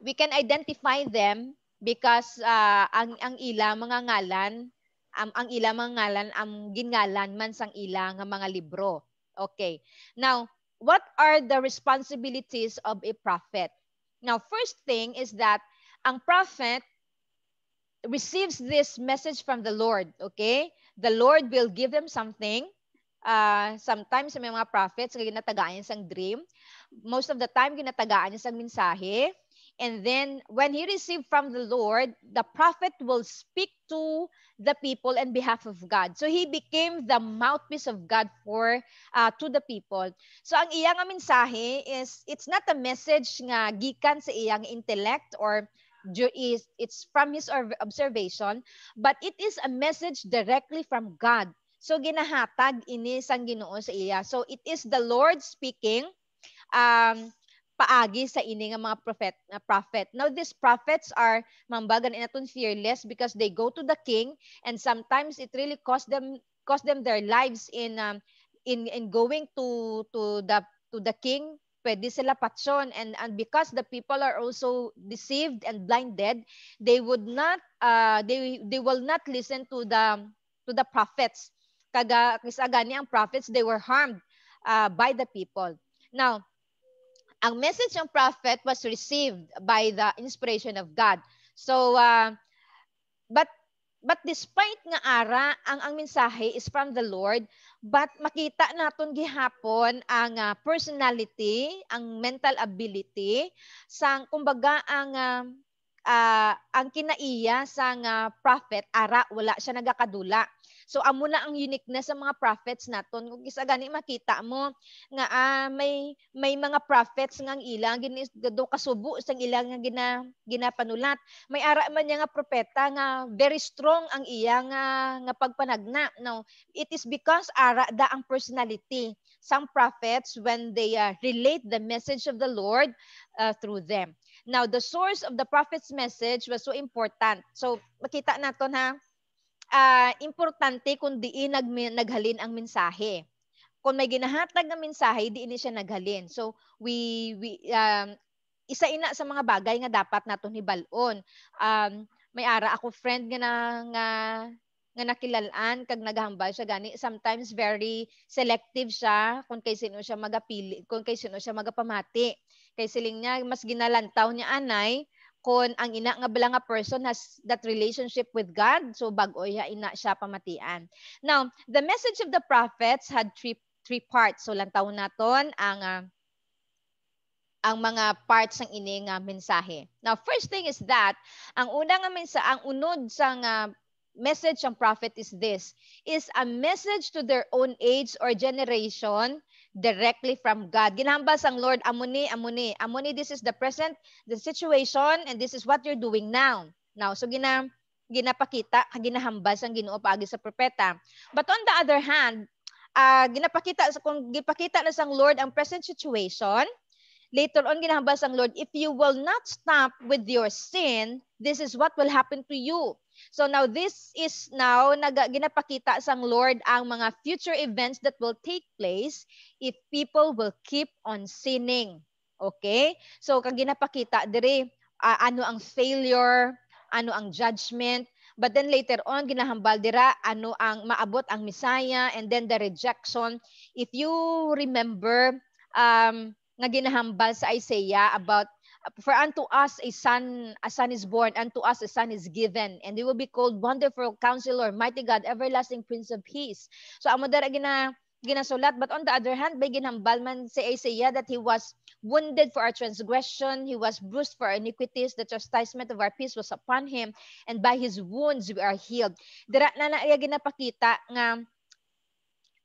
we can identify them because ang ila mga ngalan, ang ila mga ngalan ang gingalan man sang ila nga mga libro. Okay. Now, what are the responsibilities of a prophet? Now, first thing is that ang prophet receives this message from the Lord, okay? The Lord will give them something, sometimes may mga prophets nga ginatagaan niya sang dream. Most of the time ginatagaan niya sang mensahe. And then when he received from the Lord, the prophet will speak to the people on behalf of God. So he became the mouthpiece of God for to the people. So ang iyang nga mensahe is it's not a message nga gikan sa iyang intellect or it's from his observation, but it is a message directly from God. So ginahatag ini sang Ginoo sa iya. So it is the Lord speaking paagi sa ini nga mga prophet. Now these prophets are mambagan inaton fearless because they go to the king, and sometimes it really cost them their lives in going to the king. Pwede sila patsyon, and because the people are also deceived and blinded, they would not they will not listen to the prophets. Kisagani ang prophets, they were harmed by the people. Now, ang message ng prophet was received by the inspiration of God. So, but despite nga ara ang mensahe is from the Lord, but makita naton gihapon ang personality, ang mental ability sang kumbaga ang kinaiya sang prophet ara wala siya nagakadula. So amo na ang uniqueness sa mga prophets naton. Kung isa gani makita mo nga may mga prophets nga ang ilang do kasubo sang ilang nga ginapanulat. May ara man niya nga propeta nga very strong ang iya nga pagpanagna. No, it is because ara da ang personality. Some prophets when they relate the message of the Lord through them. Now, the source of the prophet's message was so important. So, makita naton ha, importante kung diin naghalin ang mensahe. Kung may ginahatag na mensahe, diin siya naghalin. So, isa ina sa mga bagay nga dapat naton hibalon. May ara ako friend nga nakilalaan kag naghambal siya gani, sometimes very selective siya kung kay sino siya magapili, kung kay sino siya magapamati. Kay siling niya mas ginalantaw niya anay kung ang ina nga bala nga person has that relationship with God, so bag-oy ina siya pamatian. Now, the message of the prophets had three parts. So lantaw naton ang mga parts ng ini nga mensahe. Now, first thing is that ang una nga mensahe, ang unod sa message ng prophet is this, is a message to their own age or generation directly from God. Ginambas ang Lord, amuni, this is the present, the situation, and this is what you're doing now. Now, so ginapakita, ginahambas ang Ginoo paagi sa propeta. But on the other hand, kung gipakita na sang Lord ang present situation, later on ginahambas ang Lord, if you will not stop with your sin, this is what will happen to you. So now this is now ginapakita sang Lord ang mga future events that will take place if people will keep on sinning. Okay? So kag ginapakita diri ano ang failure, ano ang judgment, but then later on ginahambal dira ano ang maabot ang Messiah, and then the rejection. If you remember nga ginahambal sa Isaiah about for unto us a son is born, unto us a son is given, and he will be called Wonderful Counselor, Mighty God, Everlasting Prince of Peace. So amo dara ginasulat, but on the other hand, by ginhambal man si Isaiah that he was wounded for our transgression, he was bruised for our iniquities, the chastisement of our peace was upon him, and by his wounds we are healed. Dira na ginapakita nga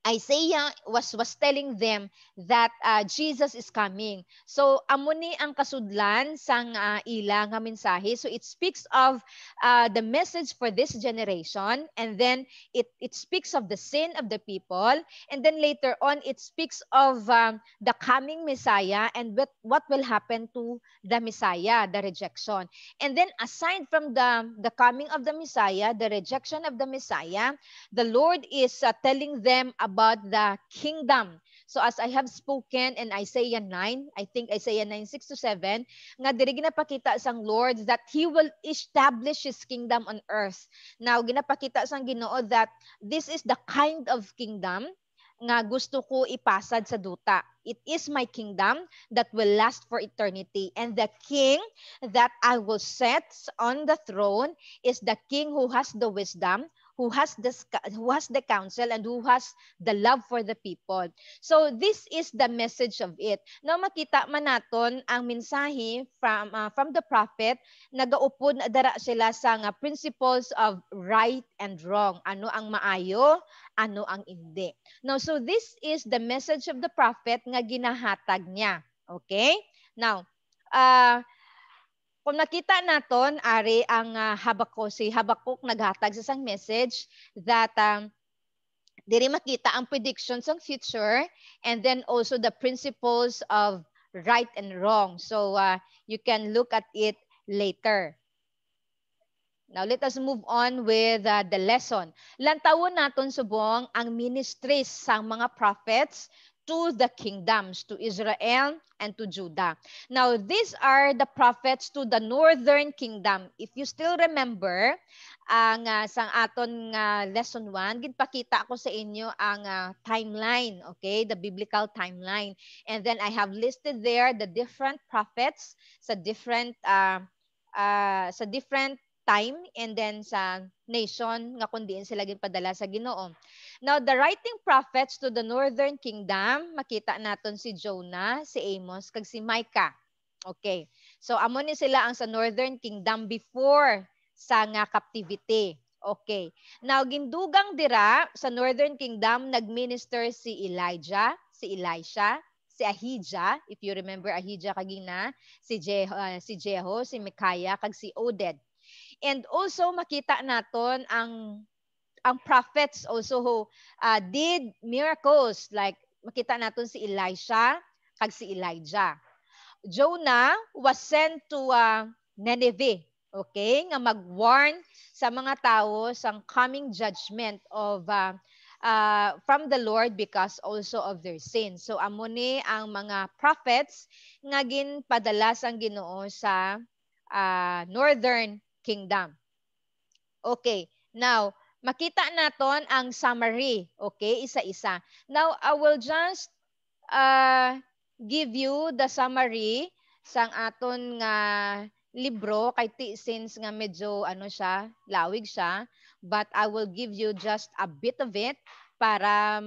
Isaiah was telling them that Jesus is coming. So amuni ang kasudlan sang ila nga mensahe. So it speaks of the message for this generation, and then it speaks of the sin of the people, and then later on it speaks of the coming Messiah and what will happen to the Messiah, the rejection. And then aside from the coming of the Messiah, the rejection of the Messiah, the Lord is telling them about the kingdom. So as I have spoken in Isaiah 9, I think Isaiah 9:6-7, nga diri ginapakita sang Lord that He will establish His kingdom on earth. Now, ginapakita sang Ginoo that this is the kind of kingdom nga gusto ko ipasad sa duta. It is my kingdom that will last for eternity. And the king that I will set on the throne is the king who has the wisdom, who has the counsel, and who has the love for the people. So this is the message of it. Now makita man naton ang mensahe from the prophet, nagaupod na dara sila sa nga principles of right and wrong. Ano ang maayo, ano ang hindi. Now, so this is the message of the prophet nga ginahatag niya. Okay? Now, kung nakita naton, ari ang si Habakuk naghatag sa isang message that diri makita ang predictions ng future, and then also the principles of right and wrong. So, you can look at it later. Now, let us move on with the lesson. Lantawon naton subong ang ministries sang mga prophets to the kingdoms, to Israel and to Judah. Now, these are the prophets to the northern kingdom. If you still remember, ang sang aton lesson 1, ginpakita ko sa inyo ang timeline, okay? The biblical timeline. And then I have listed there the different prophets sa different time, and then sa nation nga kundiin sila ginpadala sa Ginoo. Now, the writing prophets to the northern kingdom, makita naton si Jonah, si Amos, kag si Micah. Okay. So, amo ni sila ang sa northern kingdom before sa nga captivity. Okay. Now, gindugang dira sa northern kingdom, nagminister si Elijah, si Elisha, si Ahijah, if you remember Ahijah kagina, si Jeho, si Micaiah, kag si Oded. And also makita naton ang prophets also who did miracles, like makita naton si Elisha kag si Elijah. Jonah was sent to Nineveh, okay, nga mag-warn sa mga tao sa coming judgment of from the Lord because also of their sins. So amo ni ang mga prophets nga ginpadala sang Ginoo sa northern kingdom. Okay. Now, makita naton ang summary. Okay, isa-isa. Now, I will just give you the summary sang aton nga libro kay since nga medyo siya, lawig siya, but I will give you just a bit of it para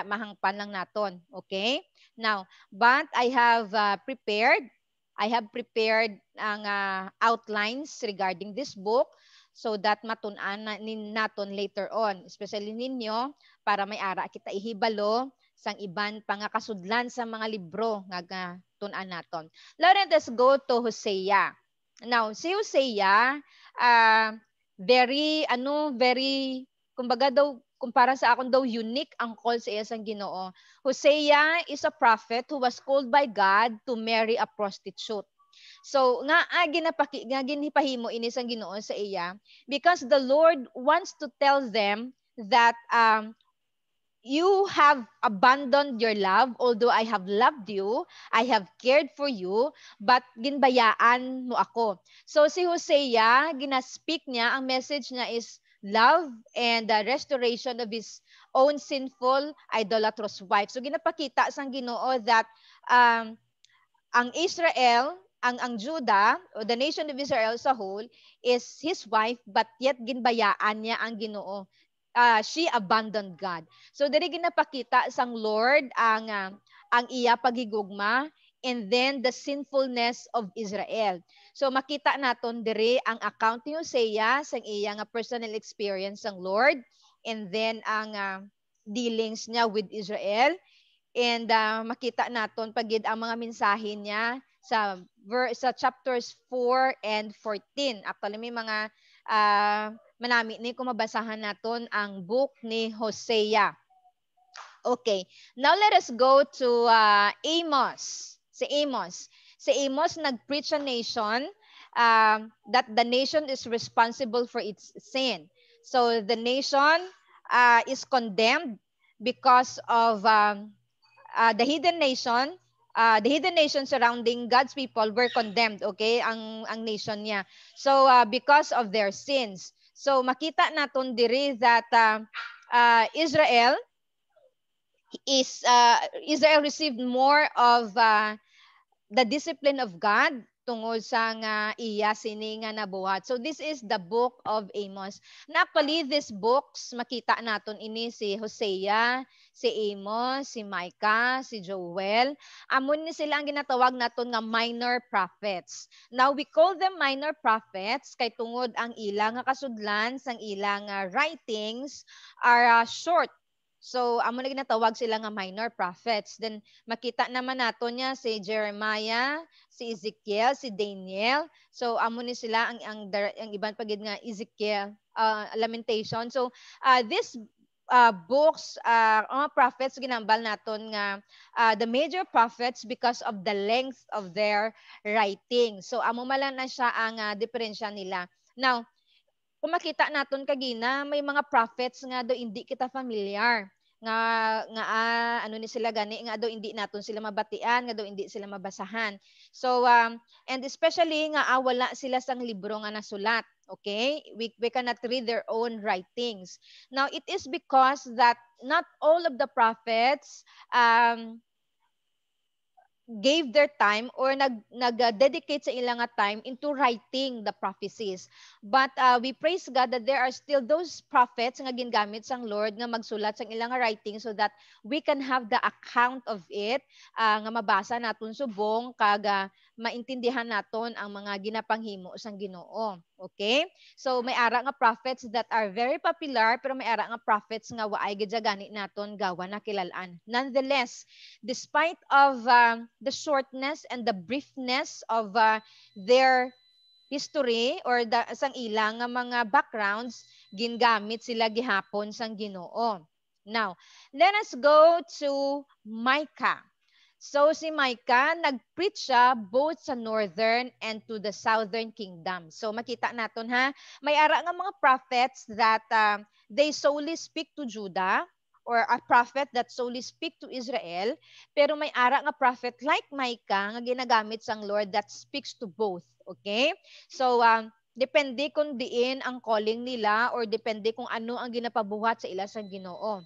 mahangpan lang naton. Okay? Now, but I have prepared ang outlines regarding this book so that matun-an naton later on, especially ninyo, para may ara kita ihibalo sang iban pangakasudlan sa mga libro nga tun-an naton. Let us go to Hosea. Now, si Hosea, very, kumbaga daw, kumpara sa akon daw, unique ang call sa iya sang Ginoo. Hosea is a prophet who was called by God to marry a prostitute. So, nga ginipahimo ini sang Ginoo sa iya because the Lord wants to tell them that you have abandoned your love, although I have loved you, I have cared for you, but ginbayaan mo ako. So si Hosea, ginaspeak niya, ang message niya is love and the restoration of his own sinful, idolatrous wife. So ginapakita sang Ginoo that ang Israel, ang Judah, o the nation of Israel sa whole, is his wife, but yet ginbayaan niya ang Ginoo. She abandoned God. So diri ginapakita sang Lord ang iya paghigugma, and then the sinfulness of Israel. So makita naton diri ang account ni Hosea sang iya nga personal experience sang Lord, and then ang dealings niya with Israel, and makita naton pagid ang mga mensahe niya sa chapters 4 and 14. Actually may mga manami ni kung mabasahan naton ang book ni Hosea. Okay. Now let us go to Amos. Si Amos nag-preach a nation that the nation is responsible for its sin. So the nation is condemned because of the hidden nation. The hidden nation surrounding God's people were condemned, okay, ang nation niya. So because of their sins. So makita naton diri that Israel received more of the discipline of God tungod sa nga iya sini nga nabuhat. So this is the book of Amos. Na actually these books makita naton ini si Hosea, si Amos, si Micah, si Joel. Amon ni sila ang ginatawag naton nga minor prophets. Now we call them minor prophets kay tungod ang ilang nga kasudlan sang ilang writings are short. So, amo na ginatawag sila nga minor prophets. Then, makita naman nato niya si Jeremiah, si Ezekiel, si Daniel. So, amo ni sila ang ibang pagid nga Ezekiel, Lamentation. So, these books, mga prophets, ginambal naton nga the major prophets because of the length of their writing. So, amo malang na siya ang diferensya nila. Now, kung makita naton kagina, may mga prophets nga do hindi kita familiar nga ano ni sila gani nga daw hindi naton sila mabatian nga daw hindi sila mabasahan. So and especially nga wala sila sang libro nga nasulat. Okay, we cannot read their own writings. Now it is because that not all of the prophets gave their time or nag-dedicate sa ilang time into writing the prophecies. But we praise God that there are still those prophets nga gingamit sang Lord nga magsulat sang ilang writing so that we can have the account of it, nga mabasa naton subong kag maintindihan naton ang mga ginapanghimo sang Ginoo. Okay? So may ara nga prophets that are very popular pero may ara nga prophets nga waay gid gani naton gawa na kilalaan. Nonetheless, despite of the shortness and the briefness of their history or sang ilang nga mga backgrounds, gingamit sila gihapon sang Ginoo. Now, let us go to Micah. So si Micah, nag-preach siya both sa northern and to the southern kingdom. So makita naton ha, may ara nga mga prophets that they solely speak to Judah, or a prophet that solely speak to Israel, pero may ara nga prophet like Micah nga ginagamit sang Lord that speaks to both. Okay? So, depende kung diin ang calling nila or depende kung ano ang ginapabuhat sa ila sa Ginoo.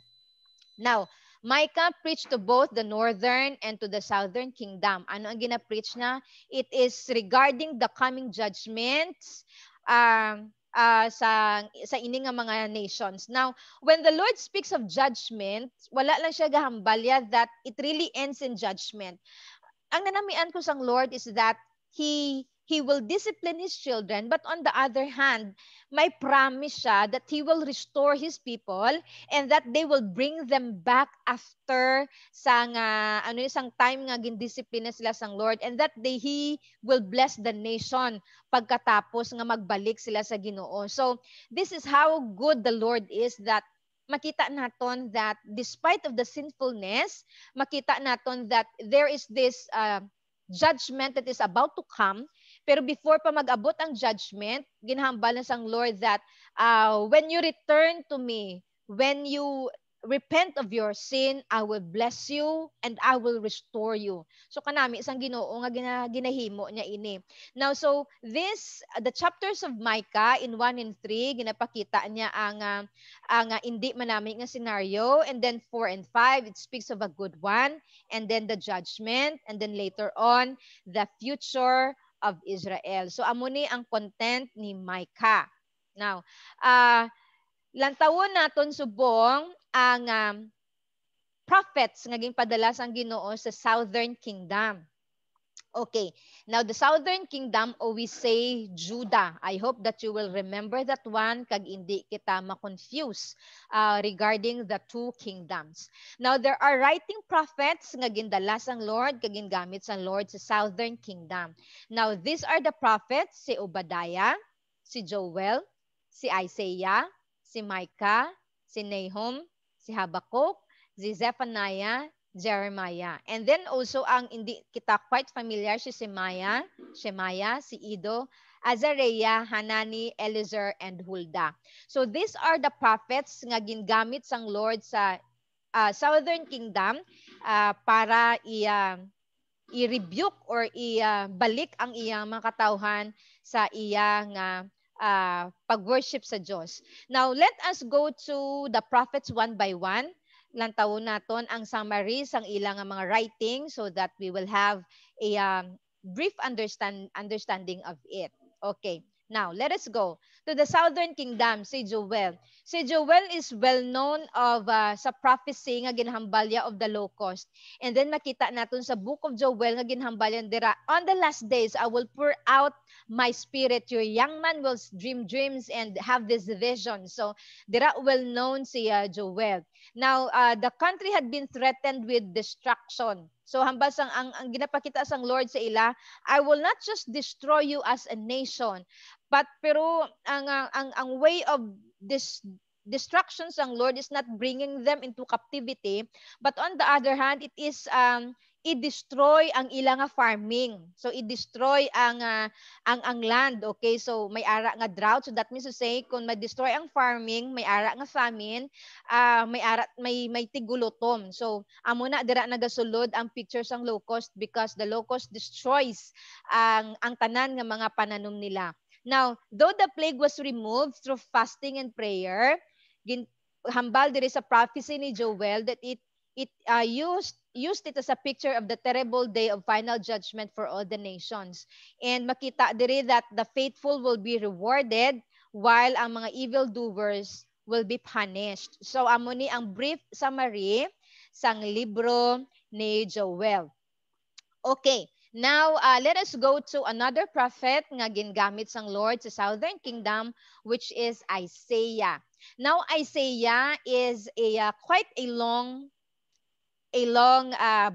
Now, Micah preached to both the northern and to the southern kingdom. Ano ang gina-preach na? It is regarding the coming judgments sa ini nga mga nations. Now, when the Lord speaks of judgment, wala lang siya gahambalya that it really ends in judgment. Ang nanamian ko sang Lord is that He will discipline His children, but on the other hand, may promise siya that He will restore His people and that they will bring them back after sang isang time nga gindisiplina sila sang Lord, and that He will bless the nation pagkatapos nga magbalik sila sa Ginoo. So this is how good the Lord is, that makita naton that despite of the sinfulness, makita naton that there is this judgment that is about to come. Pero before pa mag-abot ang judgment, ginahambal na sang Lord that when you return to me, when you repent of your sin, I will bless you and I will restore you. So kanami isang Ginoo nga ginahimo niya ini. Now so the chapters of Micah in 1 and 3 ginapakita niya ang hindi manami nga scenario, and then 4 and 5 it speaks of a good one, and then the judgment, and then later on the future of Israel. So amo ni ang content ni Micah. Now, lantawon naton subong ang prophets nga ginpadala sang Ginoo sa southern kingdom. Okay. Now, the southern kingdom, we say Judah. I hope that you will remember that one kag hindi kita ma-confuse regarding the two kingdoms. Now, there are writing prophets nga gindala sang Lord kag gingamit sang Lord sa southern kingdom. Now, these are the prophets, si Obadiah, si Joel, si Isaiah, si Micah, si Nahum, si Habakkuk, si Zephaniah, Jeremiah. And then also ang hindi kita quite familiar si Shemaiah, si Iddo, Azariah, Hanani, Eliezer, and Huldah. So these are the prophets nga gingamit sang Lord sa southern kingdom para i-rebuke or i-balik ang iyang mga katawhan sa iya nga pag-worship sa Diyos. Now, let us go to the prophets one by one. Lantawon naton ang summary sang ilang mga writing so that we will have brief understanding of it. Okay. Now, let us go to the southern kingdom, si Joel. Si Joel is well known of sa prophecy nga ginhambalya of the locust. And then makita natin sa book of Joel nga ginhambalyan dira, on the last days I will pour out my spirit. Your young man will dream dreams and have this vision. So dira well known si Joel. Now, the country had been threatened with destruction. So hambal sang ang ginapakita sang Lord sa ila, I will not just destroy you as a nation, but pero ang way of this destructions ang Lord is not bringing them into captivity, but on the other hand, it is i-destroy ang ilang farming. So i-destroy ang land, okay? So may ara nga drought, so that means to say kung ma-destroy ang farming, may ara nga famine, may tigulutom. So amo na dira nagasulod ang pictures ang locust because the locust destroys ang tanan nga mga pananom nila. Now, though the plague was removed through fasting and prayer, hambal diri sa prophecy ni Joel that it used it as a picture of the terrible day of final judgment for all the nations. And makita diri that the faithful will be rewarded while ang mga evildoers will be punished. So amo ni ang brief summary sang libro ni Joel. Okay. Now, let us go to another prophet nga gingamit sang Lord sa Southern Kingdom, which is Isaiah. Now, Isaiah is quite a long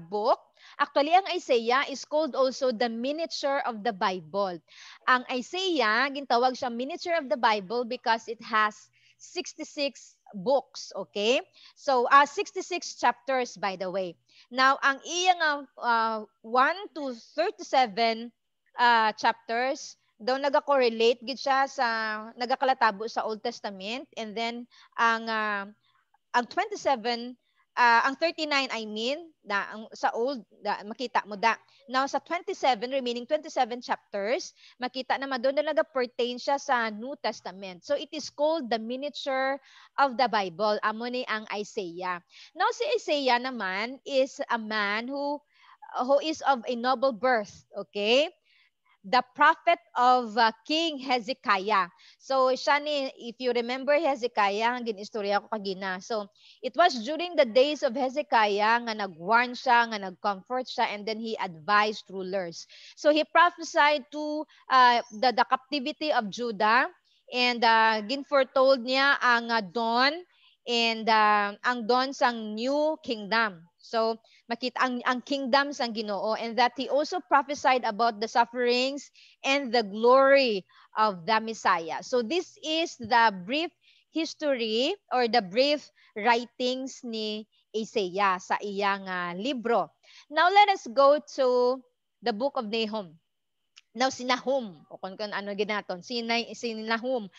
book. Actually, ang Isaiah is called also the miniature of the Bible. Ang Isaiah, gintawag siya miniature of the Bible because it has 66 books, okay? So, 66 chapters, by the way. Now, ang iyang 1 to 37 chapters, daw naga-correlate gid siya sa nagakalatabo sa Old Testament, and then ang 27 ang 39 I mean sa old makita mo da. Now sa 27 remaining 27 chapters, makita naman doon na pertain siya sa New Testament. So it is called the miniature of the Bible. Amo ni ang Isaiah. Now si Isaiah naman is a man who is of a noble birth, okay? The prophet of King Hezekiah. So siya ni, if you remember Hezekiah, ang ginistorya ko kagina. So it was during the days of Hezekiah nga nag-warn siya, nga nag-comfort siya, and then he advised rulers. So he prophesied to the captivity of Judah, and ginforetold niya ang dawn and ang dawn sang new kingdom. So makita ang kingdom sang Ginoo, and that he also prophesied about the sufferings and the glory of the Messiah. So this is the brief history or the brief writings ni Isaiah sa iyang libro. Now let us go to the book of Nahum. Now si Nahum, o kung ano ginaton, si Nahum,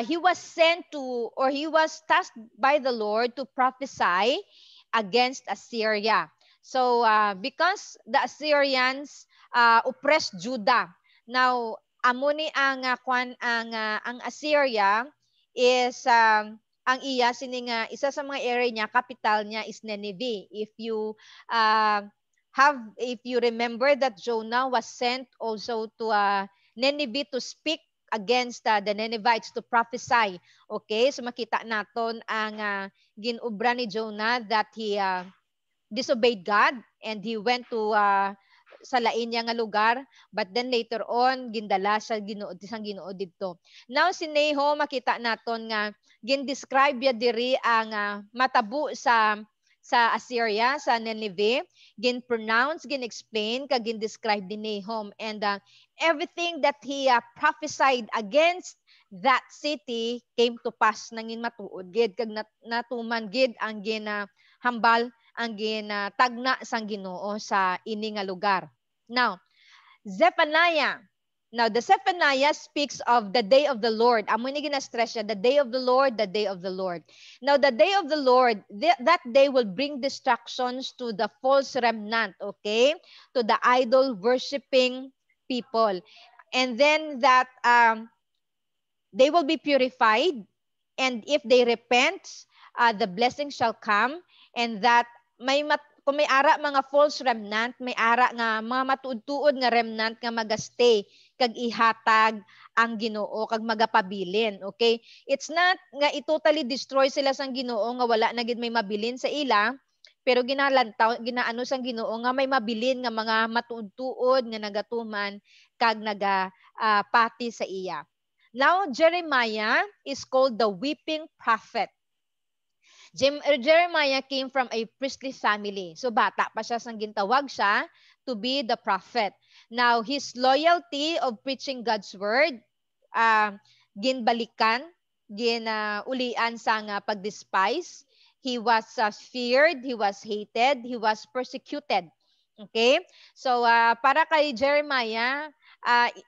he was sent to, or he was tasked by the Lord to prophesy against Assyria. So because the Assyrians oppressed Judah. Now amo ni ang Assyria is ang iya sining isa sa mga area niya, capital niya is Nineveh. If you remember that Jonah was sent also to Nineveh to speak against the Ninevites, to prophesy. Okay, so makita naton ang ginubra ni Jonah that he disobeyed God and he went to sa lain niya nga lugar, but then later on gindala sa Ginoo didto. Now si Nahum, makita naton nga gin-describe ya diri ang matabo sa Assyria, sa Nineveh, gin-pronounce, gin-explain, kag gin-describe ni Nahum, and everything that he prophesied against that city came to pass, nangin matuod gid, kag natuman gid ang ginahambal, ang ginatagna sang Ginoo sa ini nga lugar. Now, Zephaniah. Now, the Zephaniah speaks of the day of the Lord. Amo ni gina-stress siya, the day of the Lord, the day of the Lord. Now, the day of the Lord, that day will bring destructions to the false remnant, okay? To the idol-worshiping people. And then that they will be purified, and if they repent, the blessing shall come, and that kung may ara mga false remnant, may ara nga mga matuod-tuod nga remnant nga magastay kag ihatag ang Ginoo kag magapabilin. Okay? It's not nga i-totally destroy sila sang Ginoo nga wala na gid may mabilin sa ila, pero ginaano sang Ginoo nga may mabilin nga mga matuod-tuod nga nagatuman kag pati sa iya. Now Jeremiah is called the weeping prophet. Jeremiah came from a priestly family. So bata pa siya sang gintawag siya to be the prophet. Now his loyalty of preaching God's word ginbalikan, ulian sa nga pagdespise. He was feared, he was hated, he was persecuted. Okay? So para kay Jeremiah,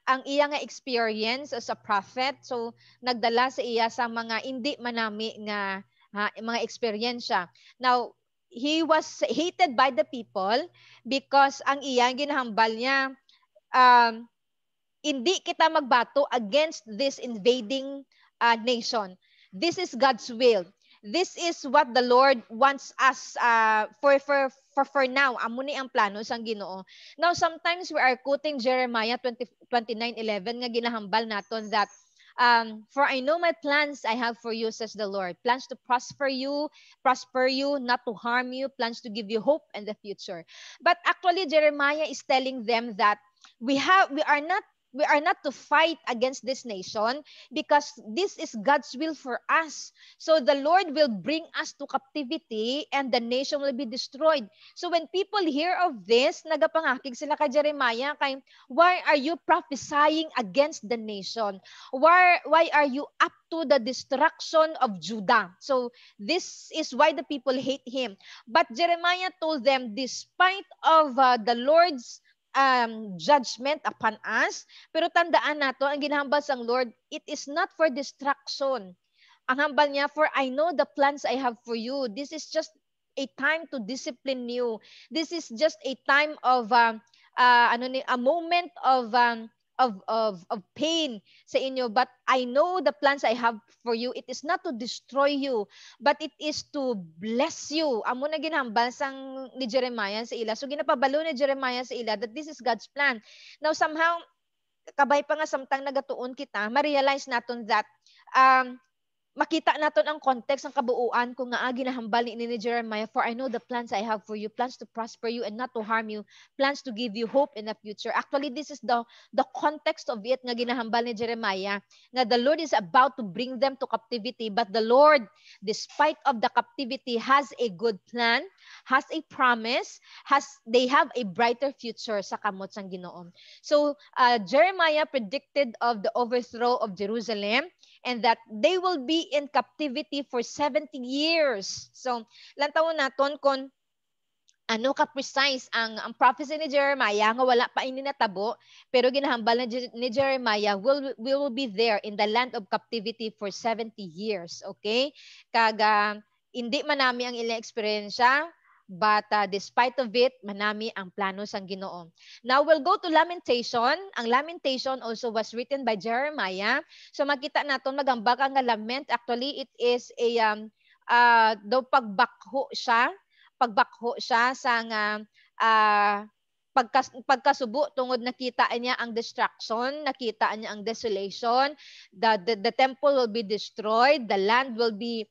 ang iya nga experience as a prophet, so nagdala sa iya sa mga hindi manami nga mga eksperyensya. Now, he was hated by the people because ang iya ginahambal niya, hindi kita magbato against this invading nation. This is God's will. This is what the Lord wants us for now. Amo ni ang plano sang Ginoo. Now, sometimes we are quoting Jeremiah 29:11 nga ginahambal naton that for I know my plans I have for you, says the Lord. Plans to prosper you, not to harm you, plans to give you hope in the future. But actually, Jeremiah is telling them that we are not to fight against this nation because this is God's will for us. So the Lord will bring us to captivity and the nation will be destroyed. So when people hear of this, nagapangakig sila kay Jeremiah kay, why are you prophesying against the nation? Why are you up to the destruction of Judah? So this is why the people hate him. But Jeremiah told them, despite of the Lord's judgment upon us, pero tandaan nato ang ginahambal sang Lord, it is not for destruction. Ang hambal niya, for I know the plans I have for you. This is just a time to discipline you. This is just a time of a moment of pain sa inyo, but I know the plans I have for you. It is not to destroy you, but it is to bless you. Amo na ginhambal sang ni Jeremiah sa ila. So ginapabalo ni Jeremiah sa ila that this is God's plan. Now somehow kabay pa nga samtang nagatuon kita, ma-realize naton that makita naton ang context ng kabuuan kung nga ginahambal ni Jeremiah, for I know the plans I have for you, plans to prosper you and not to harm you, plans to give you hope in the future. Actually, this is the context of it nga ginahambal ni Jeremiah, nga the Lord is about to bring them to captivity, but the Lord, despite of the captivity, has a good plan, has a promise, they have a brighter future sa kamot sang Ginoo. So Jeremiah predicted of the overthrow of Jerusalem and that they will be in captivity for 70 years. So, lantawon naton kung ano ka precise ang prophecy ni Jeremiah nga wala pa ini natabo, pero ginahambal ni Jeremiah will be there in the land of captivity for 70 years. Okay? Kaga hindi manami ang ilang eksperyensya, but despite of it, manami ang plano sang Ginoo. Now we'll go to Lamentation. Ang Lamentation also was written by Jeremiah. So makita naton magambag ang lament. Actually, it is a pagbakho siya sa nga pagkasubo tungod nakita niya ang destruction, nakita niya ang desolation, the temple will be destroyed, the land will be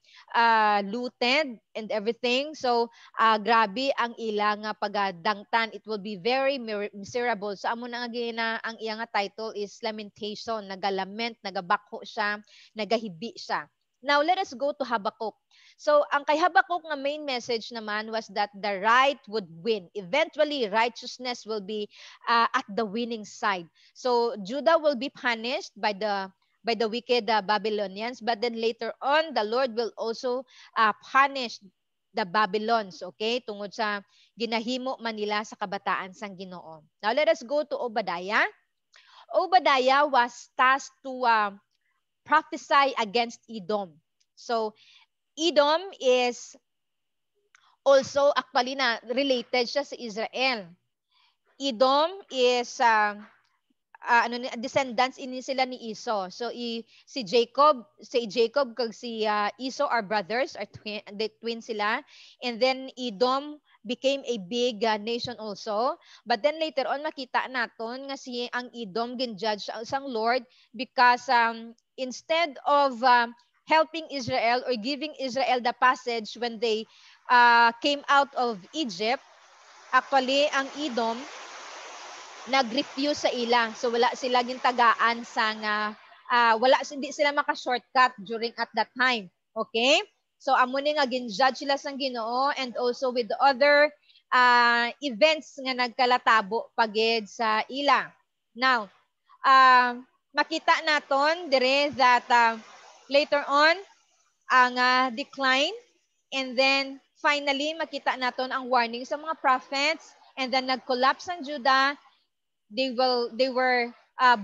looted and everything. So grabe ang ilang pagadangtan, it will be very miserable. So amo na nga ang iyang title is Lamentation, nagalament, nagabakho siya, nagahibi siya. Now let us go to Habakkuk. So, ang kay Habakkuk nga main message naman was that the right would win. Eventually, righteousness will be at the winning side. So, Judah will be punished by the wicked Babylonians, but then later on, the Lord will also punish the Babylons, okay? Tungod sa ginahimo man nila sa kabataan sang Ginoo. Now, let us go to Obadiah. Obadiah was tasked to prophesy against Edom. So, Edom is also actually na related siya sa Israel. Edom is descendants ini sila ni Esau. So si Jacob kag si Esau are brothers, are twin sila. And then Edom became a big nation also. But then later on makita naton nga si ang Edom ginjudge sang Lord because instead of helping Israel or giving Israel the passage when they came out of Egypt, actually ang Edom nag-refuse sa ila. So wala sila gintagaan sa nga hindi sila maka-shortcut during at that time. Okay? So amo ni nga gin-judge sila sang Ginoo, and also with the other events nga nagkalatabo pagid sa ila. Now, makita naton dire that later on ang decline, and then finally makita naton ang warning sa mga prophets, and then nag-collapse ang Judah. They were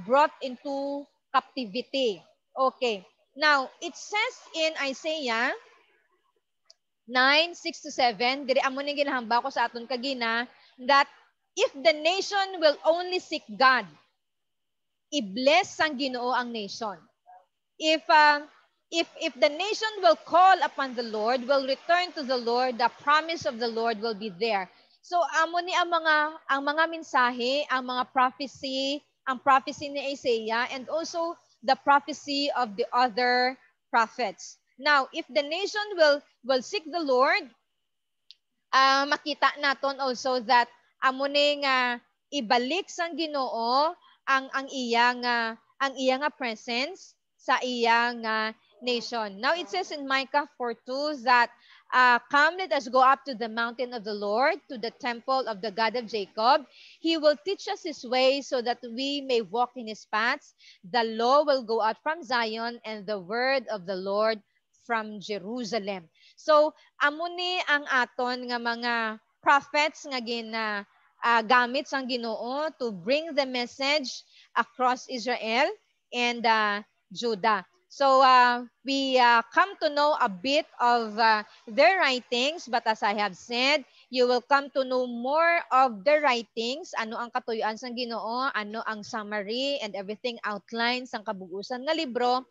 brought into captivity. Okay. Now, it says in Isaiah 9:6-7, diri amo ning ginahamba ko sa aton kagina, that if the nation will only seek God, i-bless sang Ginoo ang nation. If the nation will call upon the Lord, will return to the Lord, the promise of the Lord will be there. So amo ni ang mga mensahe, ang mga prophecy ni Isaiah, and also the prophecy of the other prophets. Now, if the nation will seek the Lord, makita naton also that amo ni nga ibalik sang Ginoo ang iyang presence sa iyang nation. Now it says in Micah 4:2 that come, let us go up to the mountain of the Lord, to the temple of the God of Jacob. He will teach us his way so that we may walk in his paths. The law will go out from Zion, and the word of the Lord from Jerusalem. So amo ni ang aton nga mga prophets nga gamit sang Ginoo to bring the message across Israel and Judah. So we come to know a bit of their writings, but as I have said, you will come to know more of their writings, ano ang katuyoan sang Ginoo, ano ang summary and everything outlines sang kabugusan nga libro,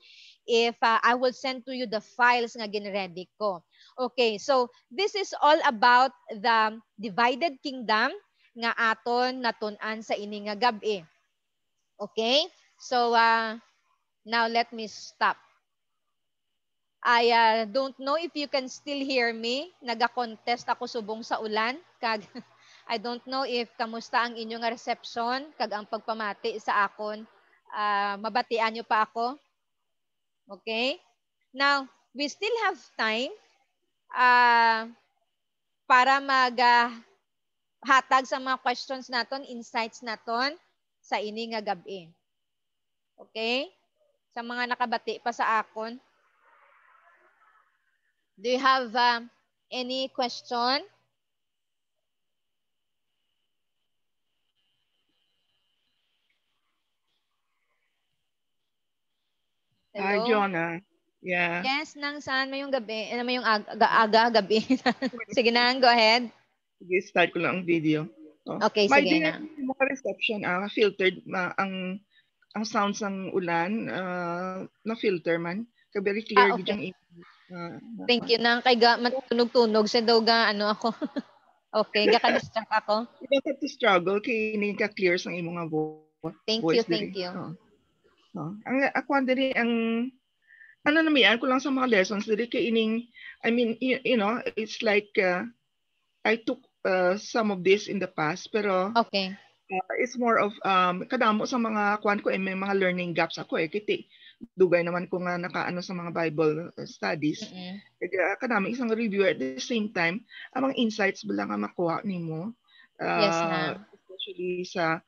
if I will send to you the files nga ginready ko. Okay, so this is all about the divided kingdom nga aton natun-an sa ini nga gabi. Okay? So now let me stop. I don't know if you can still hear me. Naga-contest ako subong sa ulan. I don't know if kamusta ang inyong reception kag ang pagpamati sa akon. Mabatian nyo pa ako? Okay? Now, we still have time para hatag sa mga questions naton, insights naton sa ini nga gabi. Okay? Sa mga nakabati pa sa akon. Do you have any question? Hi, Hello? Jonah. Yeah. Yes, nang saan may yung gabi, may yung aga gabi. Sige na, go ahead. Sige, start ko lang ang video. Oh. Okay, May sige din na. yung reception, filtered, ang sounds ng ulan, na-filter man. Very clear Okay. Thank you nang kay matunog-tunog sa daw ga ano ako. Okay, gaka-distract ako. You don't have to struggle kay hindi ka clear sa imong nga voice. Thank you. Ang ako diri ang ano naman ko lang sa mga lessons diri kay ining, I mean, you know, it's like I took some of this in the past, pero okay. It's more of kadamo sa mga kwan ko may mga learning gaps ako kiti dugay naman ko nga nakaano sa mga Bible studies. Kadamo isang reviewer at the same time ang mga insights bala nga makuha nimo. Yes na. Especially sa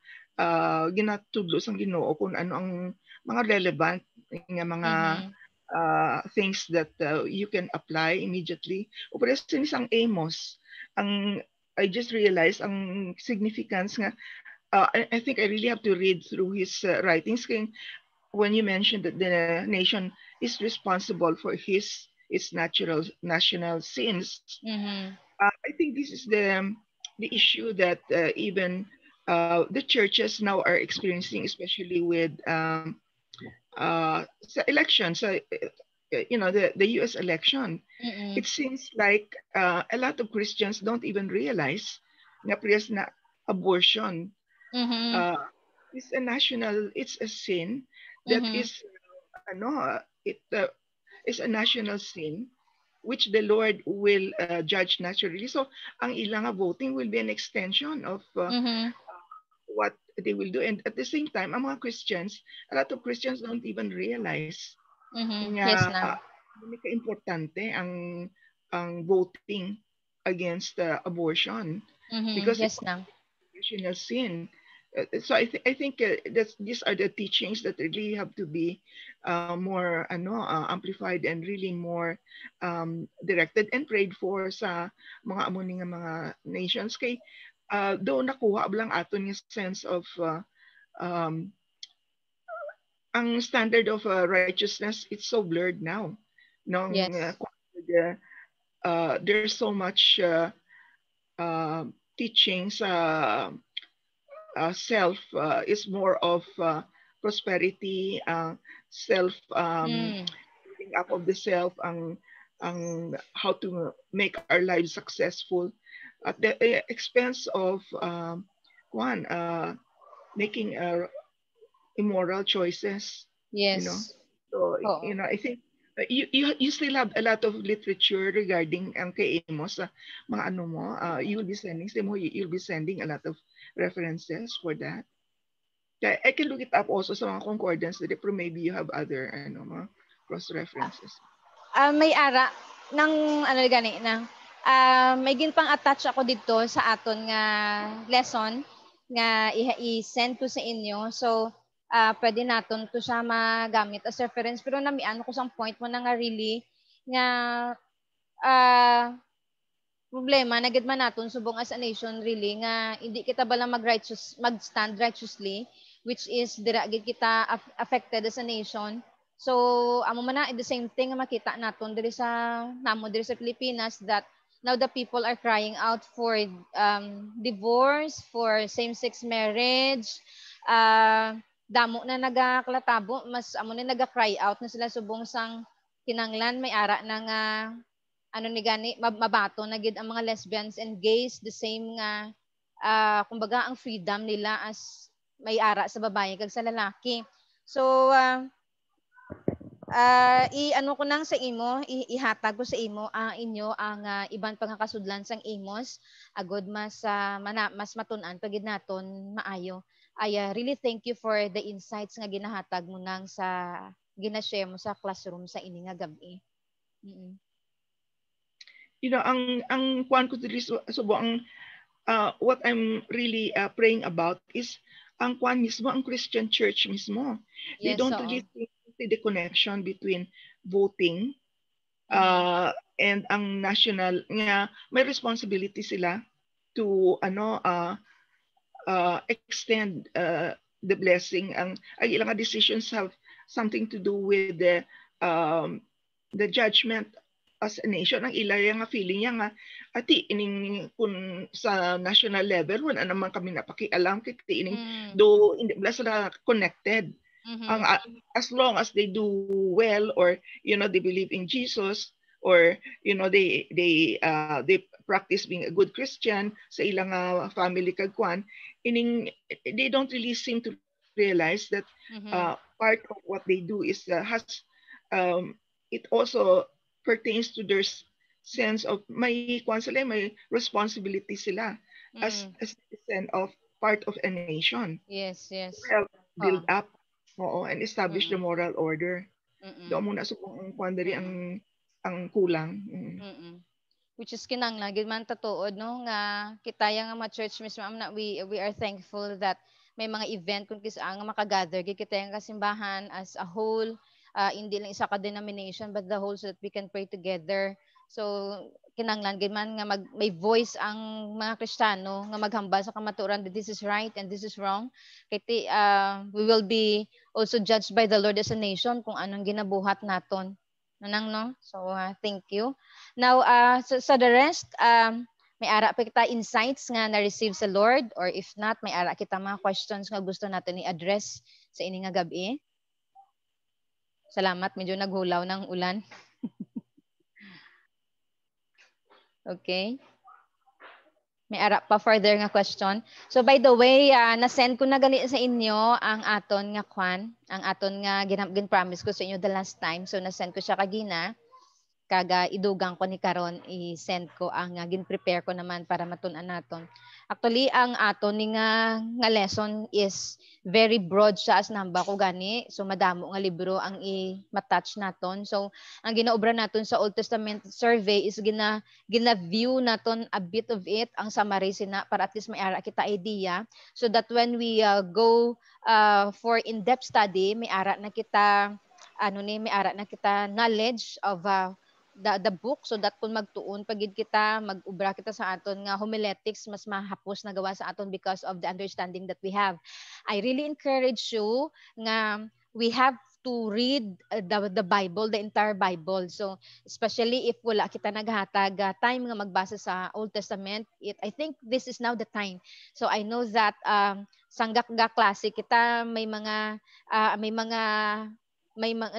ginatudlo sang Ginoo kung ano ang mga relevant nga mga things that you can apply immediately. O pero sa isang Amos, I just realized ang significance nga I think I really have to read through his writings. When you mentioned that the nation is responsible for its national sins, I think this is the issue that even the churches now are experiencing, especially with sa elections. the U.S. election, Mm-mm. it seems like a lot of Christians don't even realize na priyas na abortion Mhm. uh, it's a sin that Mhm. is it is a national sin which the Lord will judge naturally. So ang ilang voting will be an extension of Mhm. what they will do. And at the same time, ang mga Christians, a lot of Christians don't even realize Mhm. Yes nga na. importante ang voting against abortion Mhm. because Yes na. national sin. So I think these are the teachings that really have to be more amplified and really more directed and prayed for sa mga amo nga mga nations kay do nakuha lang aton yung sense of um, ang standard of righteousness it's so blurred now. Nung Yes. there's so much uh, teachings self is more of prosperity, self Mm. building up of the self, ang how to make our lives successful at the expense of one making immoral choices, you know. Yes. So Oo. I think you still have a lot of literature regarding ang kay mo sa mga ano mo. You'll be sending, you'll be sending a lot of references for that. I can look it up also sa mga concordance dili, pero maybe you have other mga cross references. May ara ng ano gani na may ginpang attach ako dito sa aton nga lesson nga i-send ko sa inyo. So pwede naton to siya magamit as reference pero namian ko sang point mo na nga really nga ah problema na gid man naton subong as a nation really nga hindi kita bala mag-stand righteously which is dira gid kita affected as a nation. So amo man na the same thing nga makita naton diri sa diri sa Pilipinas that now the people are crying out for divorce, for same-sex marriage. Damo na nagaklatabo mas amo na naga-cry out na sila subong sang kinanglan may ara na nga ano ni gani mabato na gid ang mga lesbians and gays the same nga kumbaga ang freedom nila as may ara sa babae kag sa lalaki. So i-ano ko nang sa imo ihatag ko sa imo inyo ang iban pangakasudlan sang Amos agod mas mas matun-an pagid naton maayo. I really thank you for the insights nga ginahatag mo nang sa gina-share mo sa classroom sa ini nga gabi. Mm-mm. Ang kuan ko diri subo ang what I'm really praying about is ang kuan mismo, ang Christian church mismo. They Yes, don't oo. really see the connection between voting Mhm. and ang national nga may responsibility sila to extend the blessing. Ang ilang decisions have something to do with the judgment as a nation. Ang ilaya nga feeling niya nga ati ining kun sa national level wala naman kami napakialam kiti ining Mm. do hindi bala sila connected. Ang Mhm. as long as they do well, or they believe in Jesus, or they practice being a good Christian sa ilang family kag kwan, ining they don't really seem to realize that Mhm. part of what they do is has it also pertains to their sense of may kwan sila, may responsibility sila Mm. as a citizen of part of a nation Yes, to yes. help build Oo. up and establish the Mm. moral order. Mm. Doon muna subong ang kwan diri Mm. ang kulang. Mm. Which is kinahanglan gid man tatuod no nga kitaya nga ma-church mismo na we are thankful that may mga event kung kisa nga makagather gid kita nga kasimbahan as a whole, hindi lang isa ka denomination but the whole so that we can pray together. So kinahanglan gid man nga may voice ang mga Kristiyano nga maghambal sa kamatuoran that this is right and this is wrong. Kay we will be also judged by the Lord as a nation kung anong ginabuhat naton. Nanang no? So thank you. Now, sa the rest, may ara pa kita insights nga na-receive sa Lord or if not, may ara kita mga questions nga gusto natin i-address sa ini nga gabi. Salamat, medyo naghulaw ng ulan. Okay. May ara pa further nga question. So by the way, na-send ko na gani sa inyo ang aton nga kwan, ang aton nga gin-promise ko sa inyo the last time. So na-send ko siya kagina. Kaga idugang ko ni karon i-send ko ang gin-prepare ko naman para matun-an naton. Actually ang aton ni nga lesson is very broad siya as namba ko gani. So madamo nga libro ang i-matouch naton. So ang ginaobra naton sa Old Testament survey is gina-view naton a bit of it, ang summary sina para at least may ara kita idea so that when we go for in-depth study, may ara na kita may ara na kita knowledge of the book so that kung magtuon pagid kita mag-ubra kita sa aton nga homiletics mas mahapos na gawa sa aton because of the understanding that we have. I really encourage you nga we have to read the Bible, the entire Bible. So especially if wala kita naghatag time nga magbasa sa Old Testament, I think this is now the time. So I know that sanggak ga klase kita may mga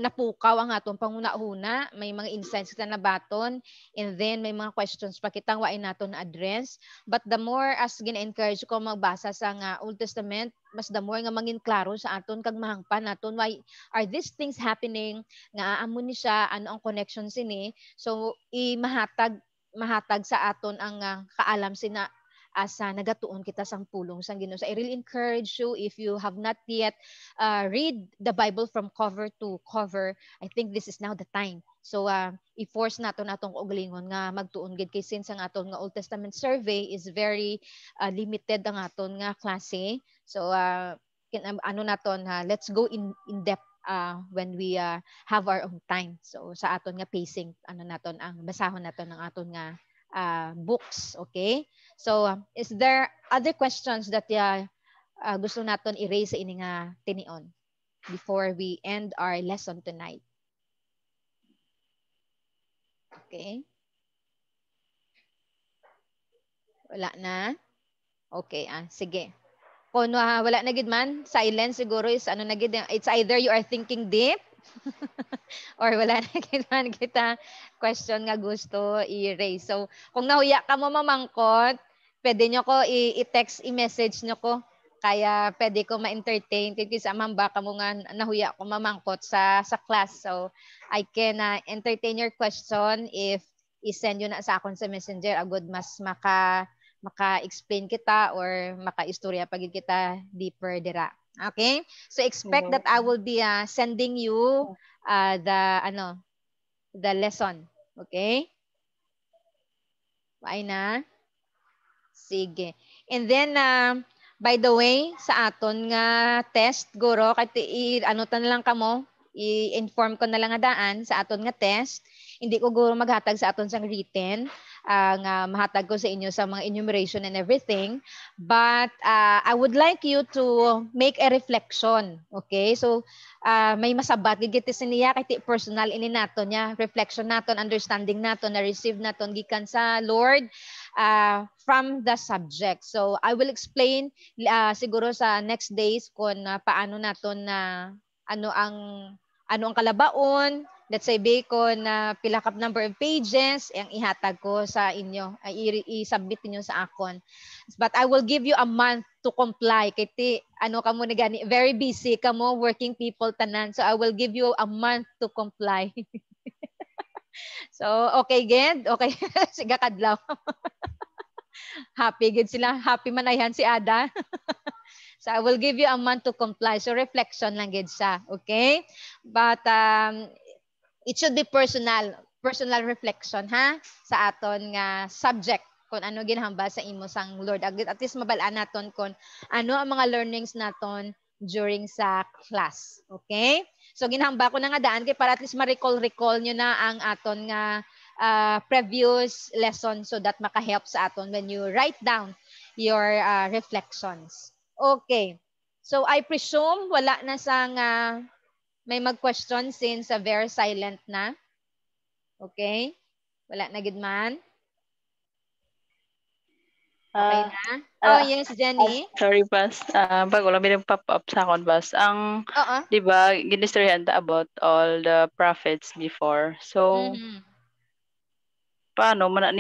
napukaw ang atong panguna-una, may mga insights kita nabaton, and then may mga questions pa kitang waay naton na address. But the more as gina-encourage ko magbasa sa nga Old Testament, mas the more nga mangin klaro sa aton kag mahangpan naton why are these things happening, nga aamon ni siya, ano ang connection sini. So mahatag sa aton ang kaalam sina asa nagatuon kita sang pulong sang Ginoo. So I really encourage you, if you have not yet read the Bible from cover to cover, I think this is now the time. So i-force naton atong kaugalingon nga magtuon gid kay since ang aton nga Old Testament survey is very limited ang aton nga klase. So ano naton let's go in depth when we have our own time. So sa aton nga pacing ano naton ang basahon naton ng aton nga books, okay? So is there other questions that gusto naton i-raise sa ini nga tinion before we end our lesson tonight? Okay? Wala na? Okay, sige. Kung wala na gid man, silence siguro is ano na gid, it's either you are thinking deep or wala na gid man kita question nga gusto i-raise. So kung nahuya ka mo mamangkot, pwede nyo ko i-text, i-message nyo ko. Kaya pwede ko ma-entertain kasi amang baka mo nga nahuya ko mamangkot sa class. So I can entertain your question if i-send yun na sa akon sa messenger. Agud mas maka-explain kita or maka-istorya pagid kita deeper dira. Okay? So expect that I will be sending you the lesson. Okay? Ay na? Sige. And then by the way, sa aton nga test guro kay ano tan lang kamo, i-inform ko na lang nga daan sa aton nga test. Hindi ko guro maghatag sa aton sang written nga mahatag ko sa inyo sa mga enumeration and everything, but I would like you to make a reflection. Okay? So may masabat gid sa niya kay personal ini naton nya reflection naton, understanding naton na receive naton gikan sa Lord from the subject. So I will explain siguro sa next days kung paano naton na ano ang kalabaon. Let's say bacon na pila ka number of pages ang ihatag ko sa inyo, i-submit niyo sa akon. But I will give you a month to comply. Kiti ano kamo ni gani, very busy kamo working people tanan. So I will give you a month to comply. So okay gid, okay siga kadlaw. Happy gid sila, happy man ayhan si Ada. So I will give you a month to comply. So reflection lang gid siya, okay? But it should be personal reflection sa aton nga subject kung ano ginhamba sa imo sang Lord. At least mabalaan naton kung ano ang mga learnings naton during sa class. Okay? So ginhamba ko na nga daan kay para at least ma-recall nyo na ang aton nga previous lesson so that maka-help sa aton when you write down your reflections. Okay. So I presume wala na sang may mag-question since very silent na. Okay? Wala na gid man. Okay na? Oh, yes, Jenny. Sorry, Bas. Bago lang pop up sa akon, Bas. Ang, Oo. di ba, ginistoryahan ta about all the prophets before. So, paano man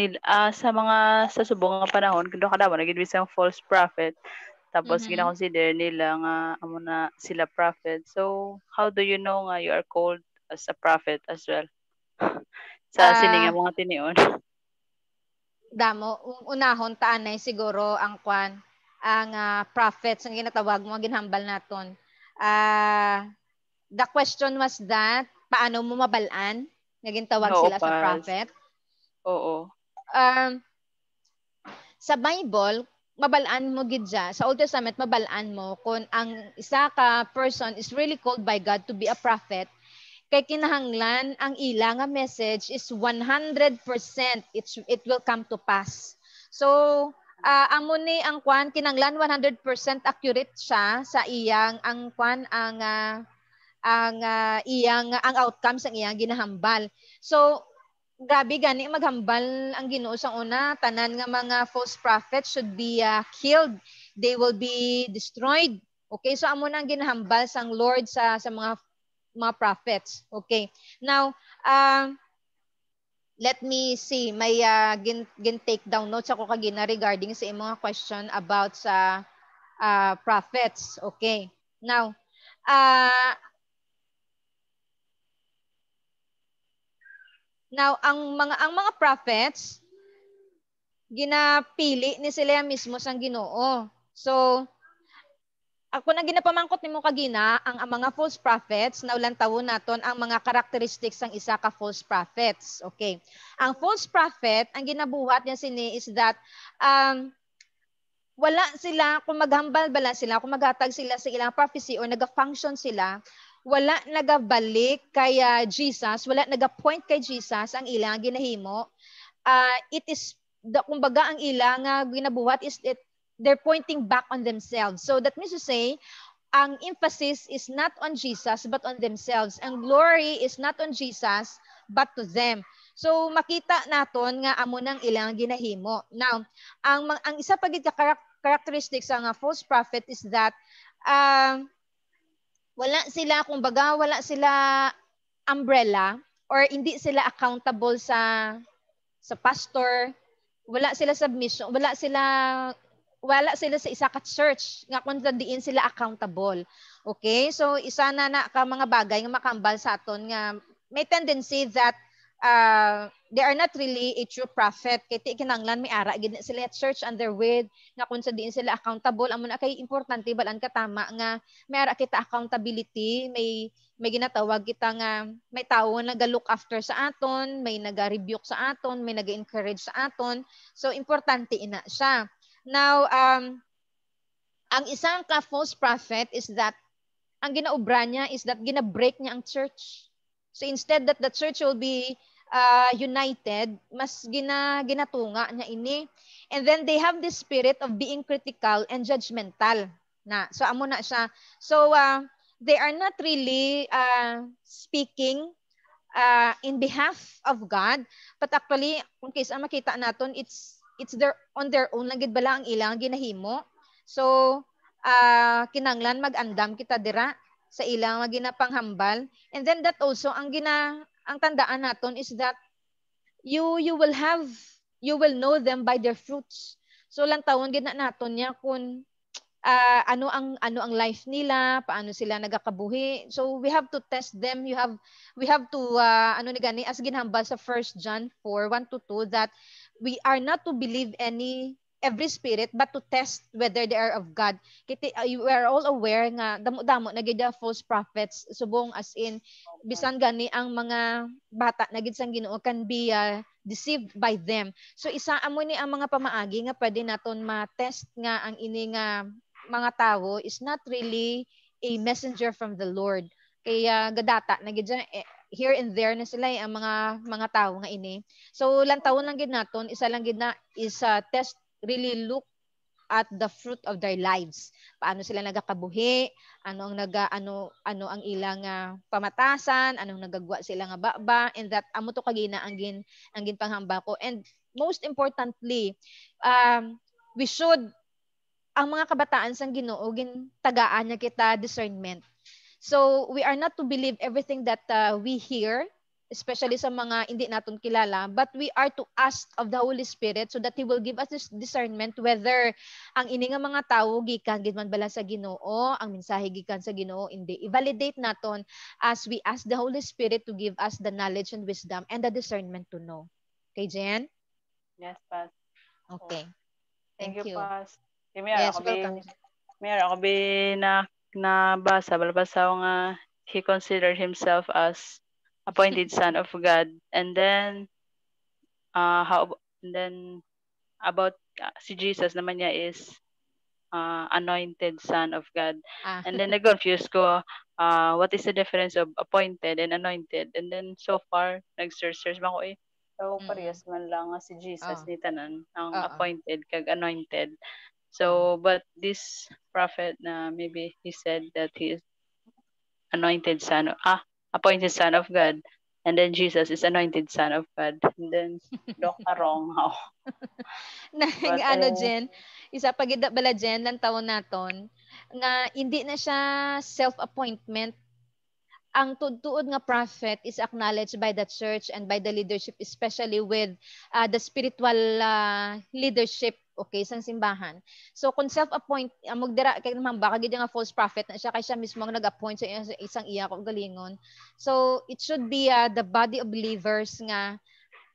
sa mga sa subong nga panahon kundo kada mo nagid isang false prophet tapos gina-consider nila nga amo na sila prophet. So, how do you know nga you are called as a prophet as well? Sa sini nga mga tinion. Damo unahon taanay siguro ang kwan ang prophets ang ginatawag mo ginhambal naton. The question was that paano mo mabalaan nga gintawag Oo, sila sa prophet? Oo. Sa Bible, mabalaan mo gid sa Old Testament mabalaan mo kung ang isa ka person is really called by God to be a prophet kay kinahanglan ang ila nga message is 100% it will come to pass. So amo ni ang kwan kinahanglan 100% accurate siya sa iyang ang kwan ang iyang ang outcomes ang iyang ginahambal. So grabe gani maghambal ang Ginoo sa una tanan nga mga false prophets should be killed, they will be destroyed. Okay, so amo na ang ginahambal sang Lord sa mga prophets. Okay, now let me see, may gin take down notes ako kagina regarding sa imong mga question about sa prophets. Okay, now ang mga prophets ginapili ni sila mismo sang Ginoo. So ako na ginapamangkot nimo kagina ang mga false prophets na ulan tawon naton ang mga characteristics ng isa ka false prophets. Okay. Ang false prophet ang ginabuhat niya sini is that wala sila kung maghambal bala sila kung maghatag sila sa ilang prophecy or naga-function sila wala nagabalik kay Jesus, wala naga-point kay Jesus ang ilang ginahimo. It is kumbaga ang ilang ginabuhat is they're pointing back on themselves. So that means to say, ang emphasis is not on Jesus but on themselves. Ang glory is not on Jesus but to them. So makita naton nga amo nang ilang ginahimo. Now, ang isa pa gid ka characteristics sa false prophet is that wala sila kumbaga wala sila umbrella or hindi sila accountable sa pastor, wala sila submission, wala sila sa isa ka church nga kung diin sila accountable. Okay? So isa na ka mga bagay nga makambal sa aton nga may tendency that they are not really a true prophet kay kinanglan may ara gid sila at church and their word nga kung diin sila accountable amo na kay importante balan ka tama nga may ara kita accountability, may ginatawag kita nga may tawo nga naga-look after sa aton, may naga-rebuke sa aton, may naga-encourage sa aton. So importante ina siya. Now, ang isang ka false prophet is that ang ginaobra niya is that gina-break niya ang church. So instead that the church will be united, mas ginatunga niya ini. And then they have this spirit of being critical and judgmental. So amo na siya. So they are not really speaking in behalf of God, but actually kung kaysa makita naton it's their on their own lang gid bala ang ilang ginahimo. So kinanglan mag-andam kita dira sa ilang ginapanghambal, and then that also ang tandaan naton is that you will know them by their fruits. So lang tawon gid na naton niya kung ano ang life nila, paano sila nagakabuhi. So we have to test them. We have to ano ni gani as ginhambal sa 1 John 4:1-2 that we are not to believe every spirit but to test whether they are of God. Kiti you are all aware nga damo-damo na gid false prophets subong as in bisan gani ang mga bata na gid sang Ginoo can be deceived by them. So isa amo ni ang mga pamaagi nga pwede naton ma-test nga ang ini nga mga tao is not really a messenger from the Lord. Kaya gadata na gid here and there na sila ang mga tao nga ini. So lang taon lang gid naton isa lang gid na is test really look at the fruit of their lives. Paano sila nagakabuhi, ano ang ilang pamatasan, anong nagagwa sila nga baba, and that amo to kagina ang ginpanghamba ko. And most importantly, we should, ang mga kabataan sang Ginoo tagaan niya kita discernment. So we are not to believe everything that we hear, especially sa mga hindi natin kilala, but we are to ask of the Holy Spirit so that He will give us this discernment whether ang ini nga mga tao gikan gid man bala sa Ginoo, ang mensahe gikan sa Ginoo hindi. I-validate naton as we ask the Holy Spirit to give us the knowledge and wisdom and the discernment to know. Okay, Jen? Yes, Pas. Okay. Thank Thank you, you. Pas. Yes, welcome. Mayroon ako nabasa balbasaw nga he considered himself as appointed son of God, and then and then about si Jesus naman niya is anointed son of God. And then nag-confuse ko what is the difference of appointed and anointed, and then so far nag-search man ko so parehas man lang si Jesus ni tanan ang appointed kag anointed. So, but this prophet na maybe he said that he is appointed son of God, and then Jesus is anointed son of God, and then Dr. wrong how. But, ano, Jen, isa pag bala Jen, lang taon naton, nga hindi na siya self-appointment. Ang tuod nga prophet is acknowledged by the church and by the leadership, especially with the spiritual leadership, okay, sang simbahan. So kung self-appoint, magdira kay naman baka gid nga false prophet na siya kay siya mismo ang nag-appoint sa isang iya ko galingon. So it should be the body of believers nga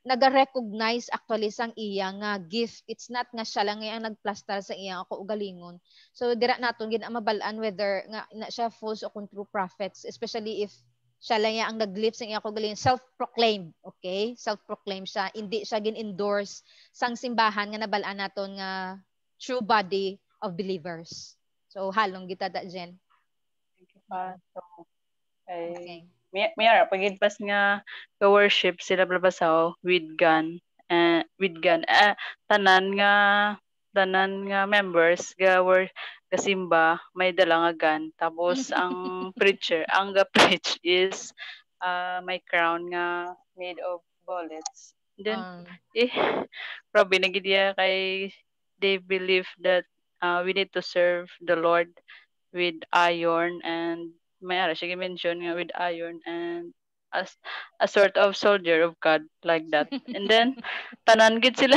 naga-recognize actually sang iya nga gift. It's not nga siya lang ang nagplastar sa iya ako ugalingon. So dira naton gid mabalaan whether nga na siya false o kung true prophets, especially if siya lang ang nag-live sa iya ako galingon, self-proclaimed, okay? Self-proclaimed siya, hindi siya gin-endorse sang simbahan nga nabalaan naton nga true body of believers. So halong kita da Jen. Thank you pa. So, okay. Mayara pagid pas nga ka-worship sila blabasaw with gun tanan nga members ga simba may dala nga gun, tapos ang preacher ang ga-preach is may crown nga made of bullets. Then probably nagidiya kay they believe that we need to serve the Lord with iron, and may ara siya mention nga with iron and as a sort of soldier of God like that. And then tanan gid sila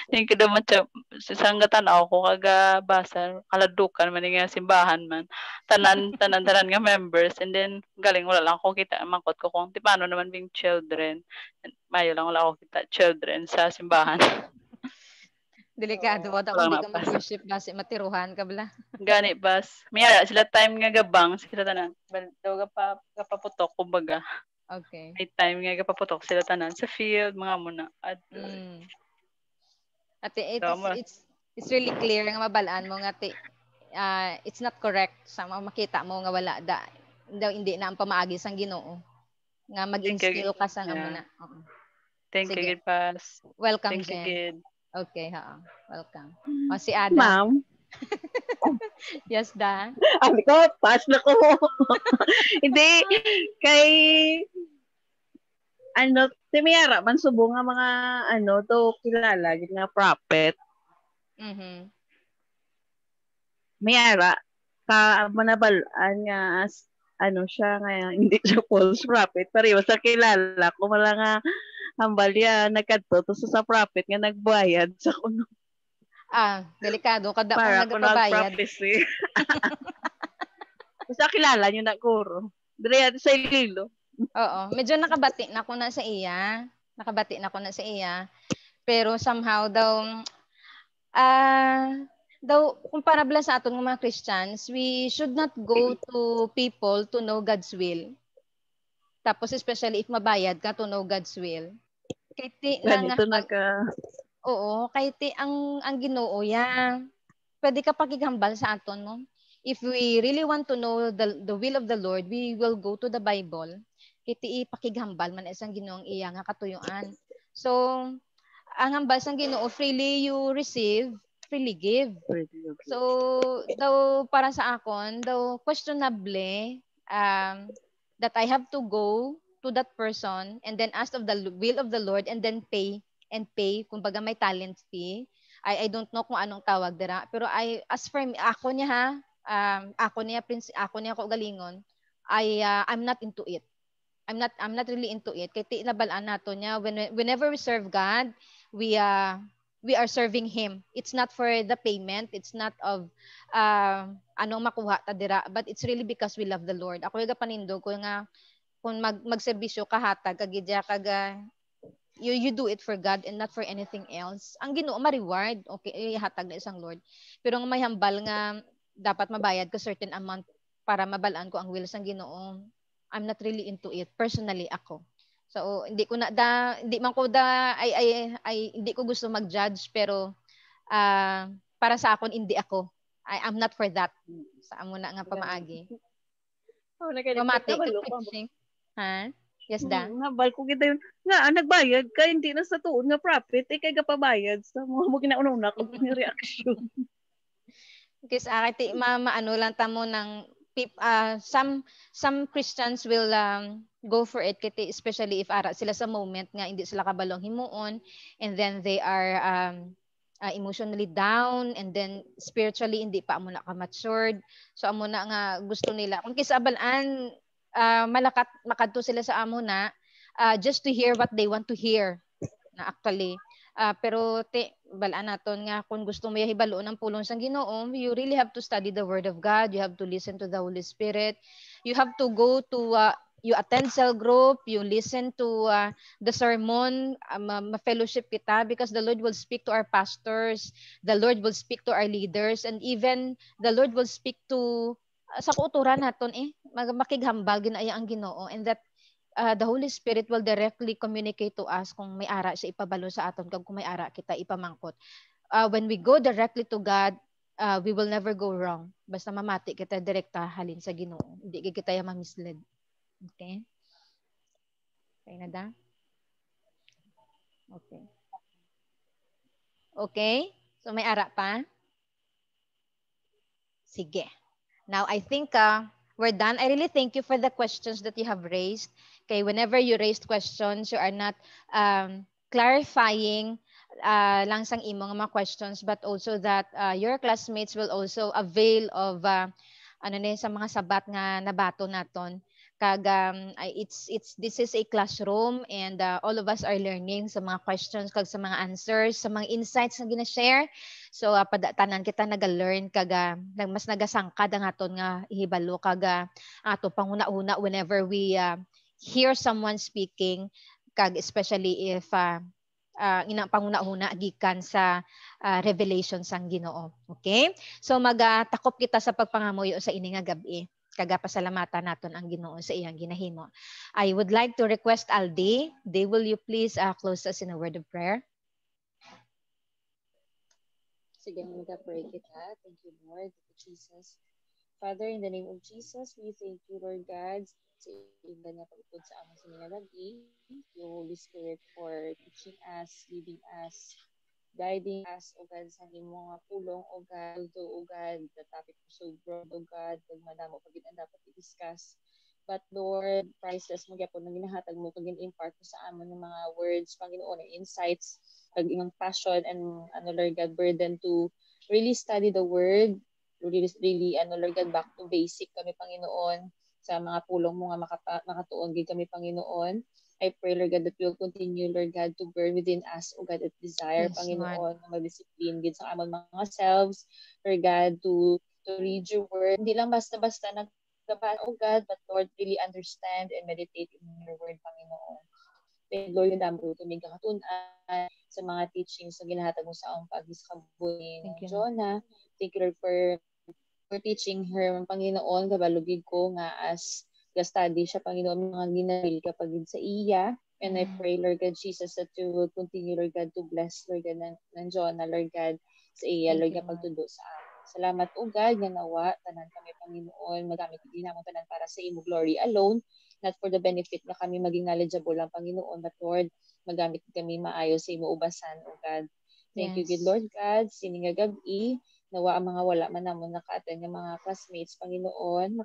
yung kada matcha sang tanaw ko kaga basa kaladukan man nga simbahan man tanan nga members, and then galing wala lang ako kita mangkot ko kung paano naman being children, mayo lang wala ako kita children sa simbahan. Delikado wala kung di ka mag-worship base matiruhan ka bala. Gani bas. Mayara sila time nga gabang sila tanan. Daw gapaputok kumbaga. Okay. May time nga gapaputok sila tanan sa field mga muna. Ate, it's really clear nga mabalaan mo nga it's not correct sa makita mo nga wala daw hindi na ang pamaagi sang Ginoo nga mag-instill ka sa amo na. Thank you, Pas. Welcome, Thank Jen. You, okay, welcome. Si Ada. Ma'am. Yes, Da. Ano ko, pass na ko. Hindi, kay si Miara, man subo nga mga to kilala, gid nga prophet. Miara, manabalaan nga siya nga, hindi siya false prophet. Pero sa kilala ko, wala nga hambal ya nagkadto to sa prophet nga nagbayad sa kuno. Delikado kada kung nagpabayad. Sa kilala niyo na kuro. Dire sa Ililo. Oo, medyo nakabati na ko na sa iya. Pero somehow daw comparable sa aton mga Christians, we should not go to people to know God's will. Tapos especially if mabayad ka to know God's will. Kay ti Oo, kay ti ang Ginoo ya. Pwede ka pakigambal sa aton mo. If we really want to know the will of the Lord, we will go to the Bible. Kay ti pakighambal man isang Ginoo iya nga katuyuan. So, ang hambal sang Ginoo, freely you receive, freely give. So, daw para sa akon, daw questionable that I have to go to that person and then ask of the will of the Lord and then pay kumbaga may talent fee. I don't know kung anong tawag dira, pero as for me, ako niya ha, ako niya ko galingon, I'm not into it. I'm not really into it. Kay ti nabalaan nato niya whenever we serve God, we are serving him. It's not for the payment, it's not of anong makuha ta dira, but it's really because we love the Lord. Ako yung panindog ko nga kung magserbisyo ka hatag kagidya kaga you do it for God and not for anything else. Ang Ginoo ma-reward, okay, ihatag na isang Lord. Pero ang may hambal nga dapat mabayad ko certain amount para mabalaan ko ang will sang Ginoo. I'm not really into it personally ako. So hindi ko na hindi man ko hindi ko gusto mag-judge pero para sa akon hindi ako. I'm not for that. Sa amo na nga pamaagi. Oh, nagkailit Mamati ka ka balo. preaching. Ha? Yes da. Habal ko kita yun. Nga, nagbayad ka, hindi na sa tuon nga profit, kay gapabayad. Sa mga mo ginauna ko yung reaction. Kasi akit maano lang tamo ng some Christians will go for it kiti especially if ara sila sa moment nga hindi sila kabalong himuon and then they are emotionally down and then spiritually hindi pa amo na ka matured, so amo na nga gusto nila kung kisa abalaan malakat makadto sila sa amo na just to hear what they want to hear na actually pero balaan naton nga kung gusto mo hibalo ng pulong sang Ginoo, you really have to study the word of God, you have to listen to the Holy Spirit, you have to go to you attend cell group, you listen to the sermon, ma-fellowship kita because the Lord will speak to our pastors, the Lord will speak to our leaders, and even the Lord will speak to sa kauturan naton makighambal ginaya ang Ginoo, and that the Holy Spirit will directly communicate to us kung may ara siya ipabalo sa aton kag kung may ara kita ipamangkot. When we go directly to God, we will never go wrong. Basta mamati kita direkta halin sa Ginoo. Hindi kita ya ma-mislead. Okay? Okay na da? Okay. Okay? So may ara pa? Sige. Now, I think we're done. I really thank you for the questions that you have raised. Okay, whenever you raised questions, you are not clarifying lang sang imong mga questions, but also that your classmates will also avail of sa mga sabat nga nabato naton. Kag this is a classroom and all of us are learning sa mga questions kag sa mga answers, sa mga insights na gina-share. So padatanan kita naga-learn kag mas nagasangkad ang aton nga ihibalo kag ato panguna-una whenever we hear someone speaking kag especially if inang panguna-una gikan sa revelation sang Ginoo. Okay? So magtakop kita sa pagpangamuyo sa ini nga gabi. Kagapasalamatan naton ang Ginoo sa iyang ginahimo. I would like to request Aldi. Will you please close us in a word of prayer? Sige, mag-pray kita. Thank you, Lord. Thank you, Jesus. Father, in the name of Jesus, we thank you, Lord God, sa iyong ganyan pagpud sa among sinilagagi. Your Holy Spirit for teaching us, leading us, guiding us, O God, sa imong mga pulong, O God, O God, the topic is so broad, O God, magmadamo pag ang dapat i-discuss. But Lord, priceless mo gyapon nang ginahatag mo kag impart mo sa amon ng mga words, Panginoon, and insights, kag imong passion and Lord God, burden to really study the word, really Lord God, back to basic kami, Panginoon, sa mga pulong mo nga makatuon gid kami, Panginoon. I pray, Lord God, that we will continue, Lord God, to burn within us, O God, that desire, yes, Panginoon, na mag-discipline gid sa amon mga selves, Lord God, to read your word. Hindi lang basta-basta nagkabasa, O God, but Lord, really understand and meditate in your word, Panginoon. And Lord, damo kami kakatunan sa mga teachings na ginahatag mo sa among pag-discovery ni Jonah. Thank you, Lord, for teaching her, Panginoon, kabalugid ko nga as study siya, Panginoon, mga ginawil kapag sa iya. And I pray, Lord God, Jesus, that you will continue, Lord God, to bless, Lord God, ng Jonah, Lord God, sa iya, Lord God, pagtudo sa amin. Salamat, O God, nga nawa, tanan kami, Panginoon, magamit din naman tanan para sa imo glory alone, not for the benefit na kami maging knowledgeable lang, Panginoon, but Lord, magamit kami maayo sa imo ubasan, O God. Thank you, good Lord God, sining nga gabi, nawa ang mga wala man namon naka-attend ng mga classmates, Panginoon,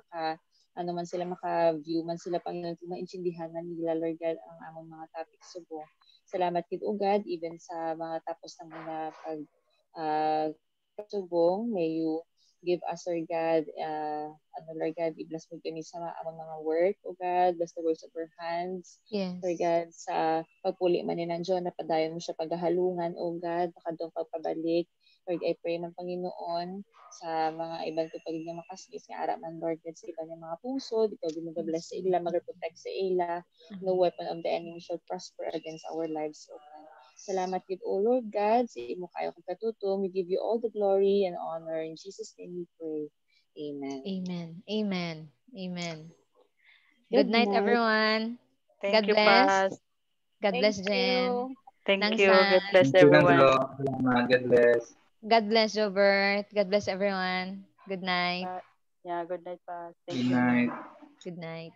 man sila maka-view man sila, Panginoon, kung maintindihan na nila, Lord God, ang among mga topics subong. Salamat kid, O God, even sa mga tapos ng mga kasubong. May you give us, Lord God, Lord God, i-bless mo kami sa among mga work, O God, bless the works of our hands, Yes. Lord God, sa pagpuli man ni Nandiyon, napadayon mo siya paghahalungan, O God, baka doon pagpabalik. Lord, I pray man Panginoon, sa mga ibang tupag niya makasbis nga ara man, Lord God, sa iba niya mga puso, ikaw din mag-bless sa ila, mag-protect sa ila, no weapon of the enemy shall prosper against our lives, O God. Salamat gid, O Lord God, sa imo kayo kagkatutom. We give you all the glory and honor. In Jesus' name we pray. Amen. Amen. Amen. Amen. Good Good night, night. everyone. Thank God you, bless. Pas. God bless, Thank Jen. you. Thank Nang you. God San. bless Thank you, everyone. Nandro. Salamat. God bless. God bless, Jobert. God bless, everyone. Good night. Yeah, good night, Pas. Thank Good you. night. Good night.